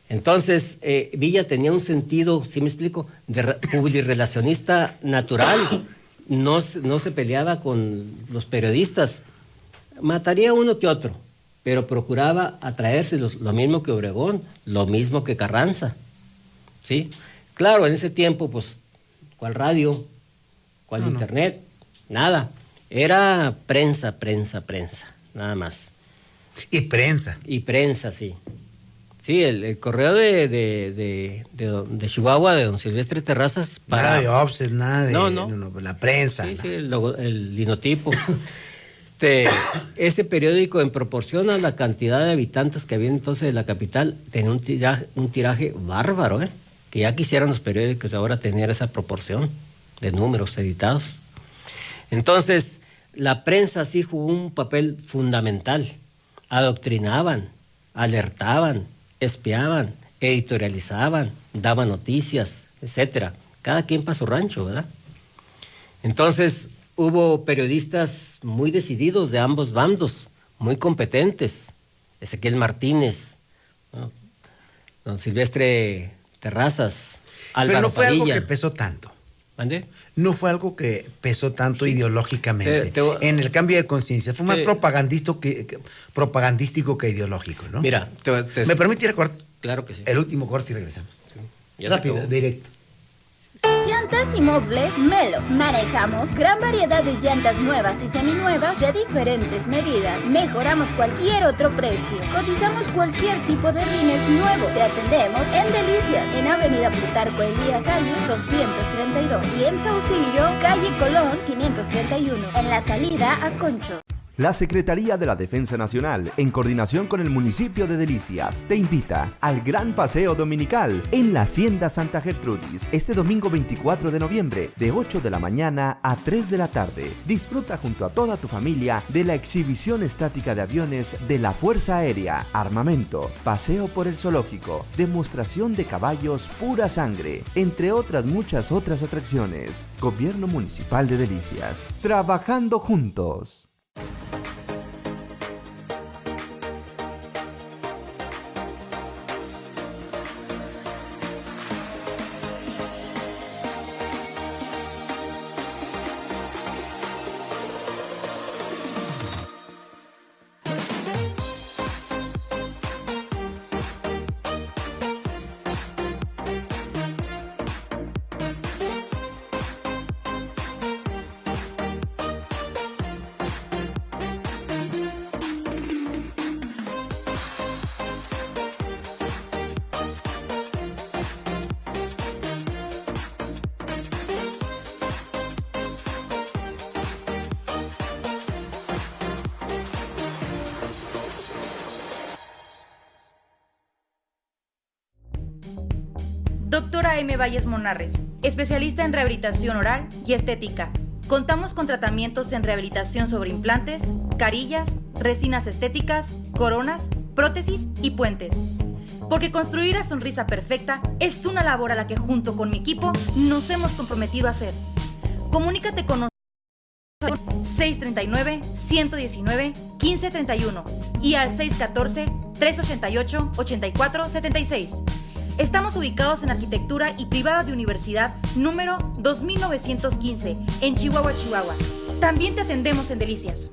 [SPEAKER 5] Entonces, Villa tenía un sentido, ¿sí me explico?, de publirrelacionista natural. No se peleaba con los periodistas. Mataría uno que otro, pero procuraba atraerse lo mismo que Obregón, lo mismo que Carranza, ¿sí? Claro, en ese tiempo, pues, ¿cuál radio? ¿Cuál internet? Nada. Era prensa, nada más.
[SPEAKER 3] Y prensa.
[SPEAKER 5] Y prensa, sí. Sí, el correo de Chihuahua, de don Silvestre Terrazas.
[SPEAKER 3] Nada de Obses, nada de...
[SPEAKER 5] No,
[SPEAKER 3] la prensa.
[SPEAKER 5] Sí, el linotipo. Ese periódico, en proporción a la cantidad de habitantes que había entonces en la capital, tenía un tiraje bárbaro, que ya quisieran los periódicos ahora tener esa proporción de números editados. Entonces, la prensa sí jugó un papel fundamental. Adoctrinaban, alertaban, espiaban, editorializaban, daban noticias, etcétera. Cada quien para su rancho, ¿verdad? Entonces, hubo periodistas muy decididos de ambos bandos, muy competentes. Ezequiel Martínez, ¿no? Don Silvestre Terrazas, Álvaro
[SPEAKER 3] Pero no fue
[SPEAKER 5] Padilla.
[SPEAKER 3] algo que pesó tanto.
[SPEAKER 5] ¿Mande?
[SPEAKER 3] No fue algo que pesó tanto ideológicamente en el cambio de conciencia. Fue más propagandístico que ideológico, ¿no?
[SPEAKER 5] Mira,
[SPEAKER 3] ¿me permite ir a corte?
[SPEAKER 5] Claro que sí.
[SPEAKER 3] El último corte y regresamos.
[SPEAKER 5] Sí.
[SPEAKER 3] Rápido, directo.
[SPEAKER 6] Llantas y muebles Melo. Manejamos gran variedad de llantas nuevas y seminuevas de diferentes medidas. Mejoramos cualquier otro precio. Cotizamos cualquier tipo de rines nuevo. Te atendemos en Delicias, en Avenida Plutarco Elías Calles 232 y en Saucillo, calle Colón 531, en la salida a Concho.
[SPEAKER 14] La Secretaría de la Defensa Nacional, en coordinación con el municipio de Delicias, te invita al Gran Paseo Dominical en la Hacienda Santa Gertrudis, este domingo 24 de noviembre, de 8 de la mañana a 3 de la tarde. Disfruta junto a toda tu familia de la exhibición estática de aviones de la Fuerza Aérea, armamento, paseo por el zoológico, demostración de caballos pura sangre, entre otras muchas otras atracciones. Gobierno Municipal de Delicias, trabajando juntos.
[SPEAKER 16] Doctora M. Valles Monarres, especialista en rehabilitación oral y estética. Contamos con tratamientos en rehabilitación sobre implantes, carillas, resinas estéticas, coronas, prótesis y puentes. Porque construir la sonrisa perfecta es una labor a la que junto con mi equipo nos hemos comprometido a hacer. Comunícate con nosotros al 639-119-1531 y al 614-388-8476. Estamos ubicados en Arquitectura y Privada de Universidad número 2915 en Chihuahua, Chihuahua. También te atendemos en Delicias.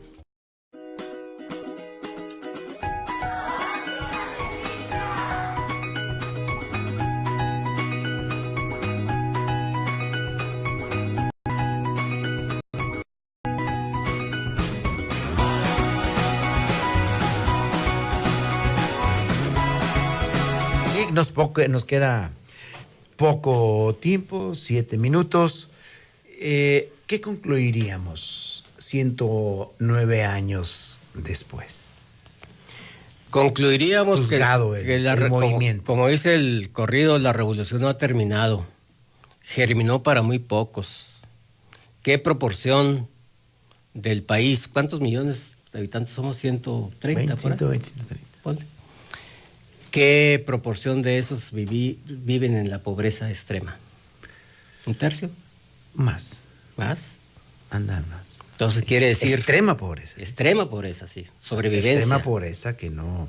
[SPEAKER 3] Nos queda poco tiempo, 7 minutos. ¿Qué concluiríamos 109 años después?
[SPEAKER 5] Concluiríamos que
[SPEAKER 3] el movimiento.
[SPEAKER 5] Como dice el corrido, la revolución no ha terminado. Germinó para muy pocos. ¿Qué proporción del país? ¿Cuántos millones de habitantes somos? 130.
[SPEAKER 3] 130.
[SPEAKER 5] ¿Qué proporción de esos viven en la pobreza extrema? ¿Un tercio?
[SPEAKER 3] Más.
[SPEAKER 5] ¿Más?
[SPEAKER 3] Andan más.
[SPEAKER 5] Entonces quiere decir...
[SPEAKER 3] Extrema pobreza.
[SPEAKER 5] Extrema pobreza, sí. Sobrevivencia.
[SPEAKER 3] Extrema pobreza que no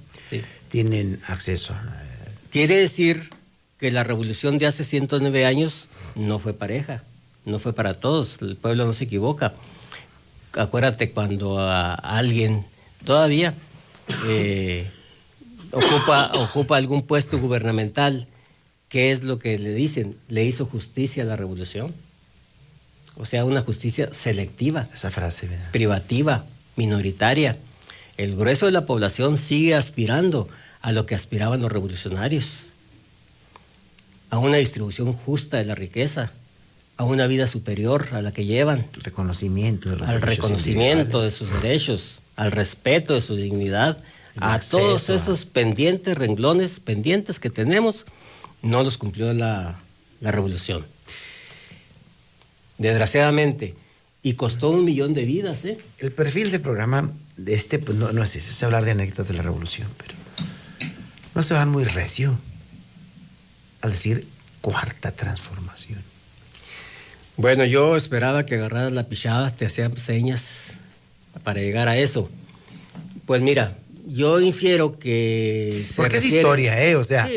[SPEAKER 3] tienen acceso a...
[SPEAKER 5] Quiere decir que la revolución de hace 109 años no fue pareja, no fue para todos. El pueblo no se equivoca. Acuérdate cuando a alguien todavía... ocupa algún puesto gubernamental, ¿qué es lo que le dicen? Le hizo justicia a la revolución. O sea, una justicia selectiva.
[SPEAKER 3] Esa frase, ¿verdad?
[SPEAKER 5] Privativa, minoritaria. El grueso de la población sigue aspirando a lo que aspiraban los revolucionarios. A una distribución justa de la riqueza, a una vida superior a la que llevan.
[SPEAKER 3] Reconocimiento de los
[SPEAKER 5] al reconocimiento de sus derechos, al respeto de su dignidad. A todos esos pendientes, renglones pendientes que tenemos, no los cumplió la revolución. Desgraciadamente. Y costó 1 millón de vidas, ¿eh?
[SPEAKER 3] El perfil del programa de pues no es eso, es hablar de anécdotas de la revolución, pero no se van muy recio al decir cuarta transformación.
[SPEAKER 5] Bueno, yo esperaba que agarraras la pichada, te hacían señas para llegar a eso. Pues mira, yo infiero que...
[SPEAKER 3] Porque es historia, ¿eh? O sea,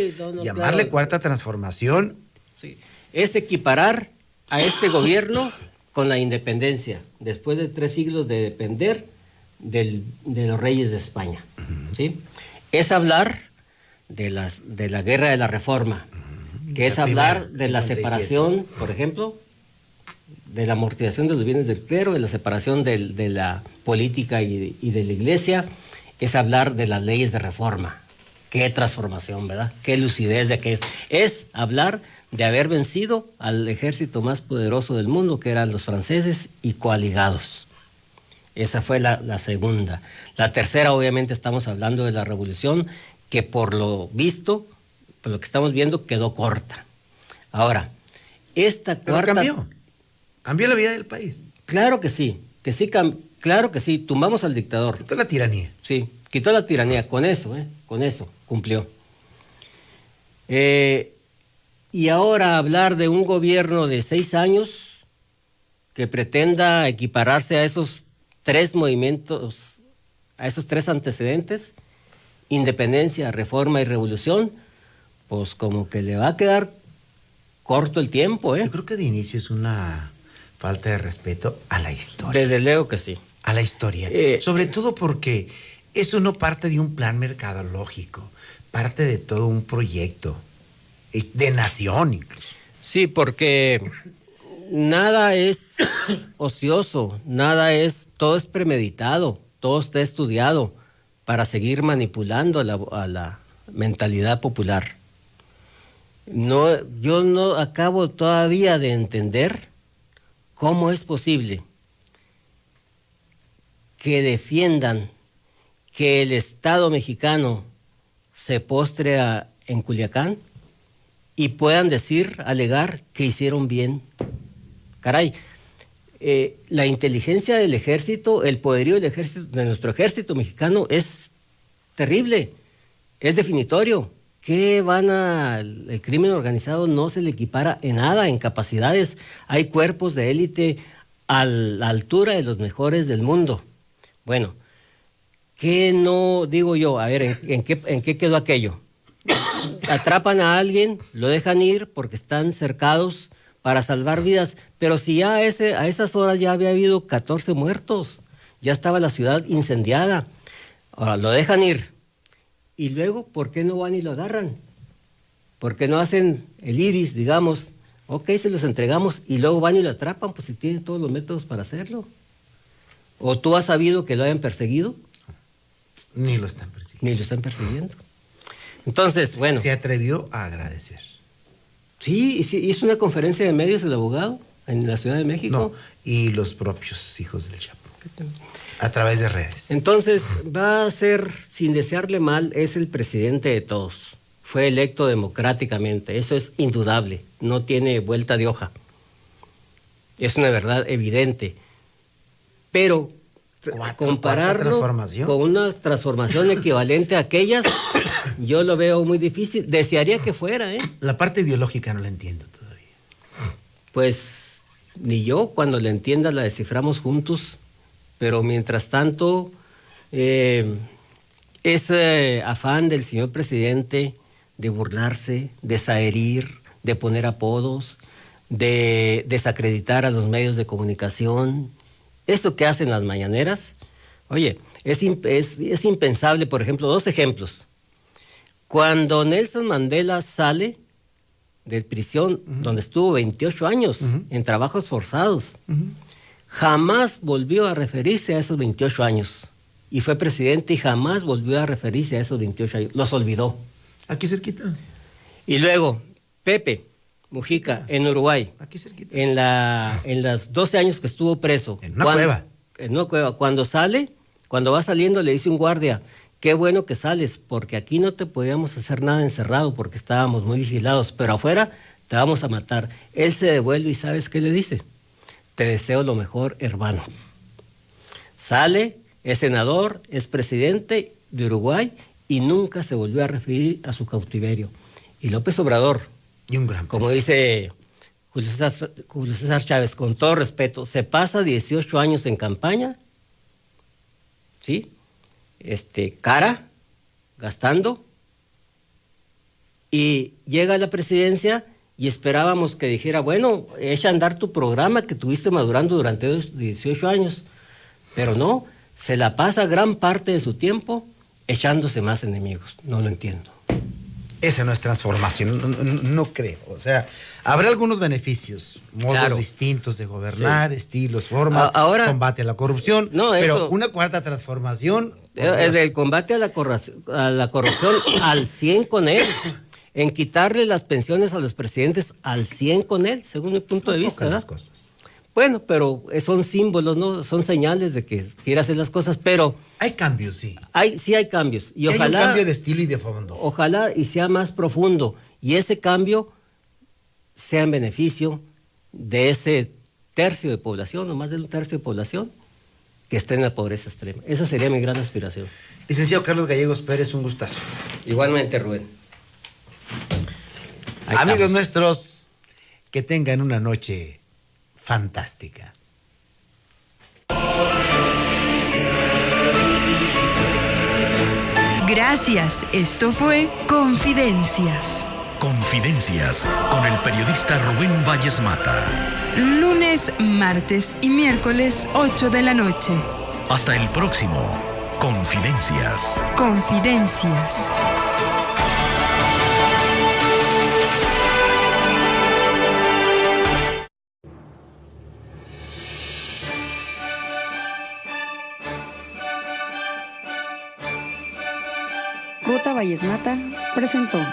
[SPEAKER 3] llamarle cuarta transformación...
[SPEAKER 5] Sí, es equiparar a este gobierno con la independencia, después de 3 siglos de depender de los reyes de España. ¿Sí? Es hablar de la guerra de la reforma, que es hablar de la separación, por ejemplo, de la amortización de los bienes del clero, de la separación de la política y de la iglesia. Es hablar de las leyes de reforma. Qué transformación, ¿verdad? Qué lucidez de aquello. Es hablar de haber vencido al ejército más poderoso del mundo, que eran los franceses y coaligados. Esa fue la segunda. La tercera, obviamente, estamos hablando de la revolución, que por lo visto, por lo que estamos viendo, quedó corta. Ahora, esta cuarta...
[SPEAKER 3] Pero cambió la vida del país.
[SPEAKER 5] Claro que sí, claro que sí, tumbamos al dictador.
[SPEAKER 3] Quitó la tiranía.
[SPEAKER 5] Sí, quitó la tiranía, con eso cumplió. Y ahora hablar de un gobierno de 6 años que pretenda equipararse a esos 3 movimientos, a esos 3 antecedentes, independencia, reforma y revolución, pues como que le va a quedar corto el tiempo, ¿eh?
[SPEAKER 3] Yo creo que de inicio es una falta de respeto a la historia.
[SPEAKER 5] Desde luego que sí.
[SPEAKER 3] A la historia. Sobre todo porque eso no parte de un plan mercadológico, parte de todo un proyecto, de nación incluso.
[SPEAKER 5] Sí, porque nada es ocioso, todo es premeditado, todo está estudiado para seguir manipulando a la mentalidad popular. Yo no acabo todavía de entender cómo es posible que defiendan que el Estado mexicano se postre en Culiacán y puedan alegar que hicieron bien. Caray, la inteligencia del ejército, el poderío del ejército, de nuestro ejército mexicano es terrible, es definitorio. El crimen organizado no se le equipara en nada, en capacidades. Hay cuerpos de élite a la altura de los mejores del mundo. Bueno, ¿qué no digo yo? A ver, ¿en qué quedó aquello? Atrapan a alguien, lo dejan ir porque están cercados para salvar vidas, pero si ya a esas horas ya había habido 14 muertos, ya estaba la ciudad incendiada. Ahora, lo dejan ir. Y luego, ¿por qué no van y lo agarran? ¿Por qué no hacen el iris, digamos? Ok, se los entregamos y luego van y lo atrapan, pues si tienen todos los métodos para hacerlo. ¿O tú has sabido que lo hayan perseguido?
[SPEAKER 3] Ni lo están persiguiendo.
[SPEAKER 5] Ni lo están persiguiendo. Entonces, bueno.
[SPEAKER 3] Se atrevió a agradecer.
[SPEAKER 5] Sí, hizo una conferencia de medios el abogado en la Ciudad de México.
[SPEAKER 3] No, y los propios hijos del Chapo. A través de redes.
[SPEAKER 5] Entonces, va a ser, sin desearle mal, es el presidente de todos. Fue electo democráticamente, eso es indudable, no tiene vuelta de hoja. Es una verdad evidente. Pero compararlo con una transformación equivalente a aquellas, yo lo veo muy difícil. Desearía que fuera, ¿eh?
[SPEAKER 3] La parte ideológica no la entiendo todavía.
[SPEAKER 5] Pues ni yo, cuando la entienda la desciframos juntos. Pero mientras tanto, ese afán del señor presidente de burlarse, de zaherir, de poner apodos, de desacreditar a los medios de comunicación, eso que hacen las mañaneras, oye, es impensable. Por ejemplo, 2 ejemplos. Cuando Nelson Mandela sale de prisión, donde estuvo 28 años en trabajos forzados, jamás volvió a referirse a esos 28 años. Y fue presidente y jamás volvió a referirse a esos 28 años. Los olvidó.
[SPEAKER 3] Aquí cerquita.
[SPEAKER 5] Y luego, Pepe Mujica, en Uruguay.
[SPEAKER 3] Aquí cerquita.
[SPEAKER 5] En los 12 años que estuvo preso.
[SPEAKER 3] En una cueva.
[SPEAKER 5] En una cueva. Cuando va saliendo, le dice un guardia: qué bueno que sales, porque aquí no te podíamos hacer nada encerrado porque estábamos muy vigilados, pero afuera te vamos a matar. Él se devuelve y ¿sabes qué le dice? Te deseo lo mejor, hermano. Sale, es senador, es presidente de Uruguay y nunca se volvió a referir a su cautiverio. Y López Obrador,
[SPEAKER 3] y un gran
[SPEAKER 5] como dice Julio César Chávez, con todo respeto, se pasa 18 años en campaña, ¿sí? Gastando, y llega a la presidencia. Y esperábamos que dijera, bueno, echa a andar tu programa que tuviste madurando durante 18 años. Pero no, se la pasa gran parte de su tiempo echándose más enemigos. No lo entiendo.
[SPEAKER 3] Esa no es transformación, no creo. O sea, habrá algunos beneficios, modos distintos de gobernar, estilos, formas, combate a la corrupción, pero una cuarta transformación...
[SPEAKER 5] El combate a la corrupción al 100 con él. En quitarle las pensiones a los presidentes al 100 con él, según mi punto de vista.
[SPEAKER 3] Las cosas.
[SPEAKER 5] Bueno, pero son símbolos, ¿no? Son señales de que quiere hacer las cosas, pero...
[SPEAKER 3] Hay cambios, sí.
[SPEAKER 5] Sí hay cambios. Y ojalá,
[SPEAKER 3] hay un cambio de estilo y de fondo.
[SPEAKER 5] Ojalá y sea más profundo. Y ese cambio sea en beneficio de ese tercio de población, o más de un tercio de población, que está en la pobreza extrema. Esa sería mi gran aspiración.
[SPEAKER 3] Licenciado Carlos Gallegos Pérez, un gustazo.
[SPEAKER 5] Igualmente, Rubén. Ahí
[SPEAKER 3] Amigos
[SPEAKER 5] estamos.
[SPEAKER 3] nuestros, que tengan una noche fantástica.
[SPEAKER 11] Gracias. Esto fue Confidencias.
[SPEAKER 15] Confidencias con el periodista Rubén Valles Mata.
[SPEAKER 11] Lunes, martes y miércoles, 8 de la noche.
[SPEAKER 15] Hasta el próximo. Confidencias.
[SPEAKER 11] Confidencias.
[SPEAKER 1] Ruta Valles Mata presentó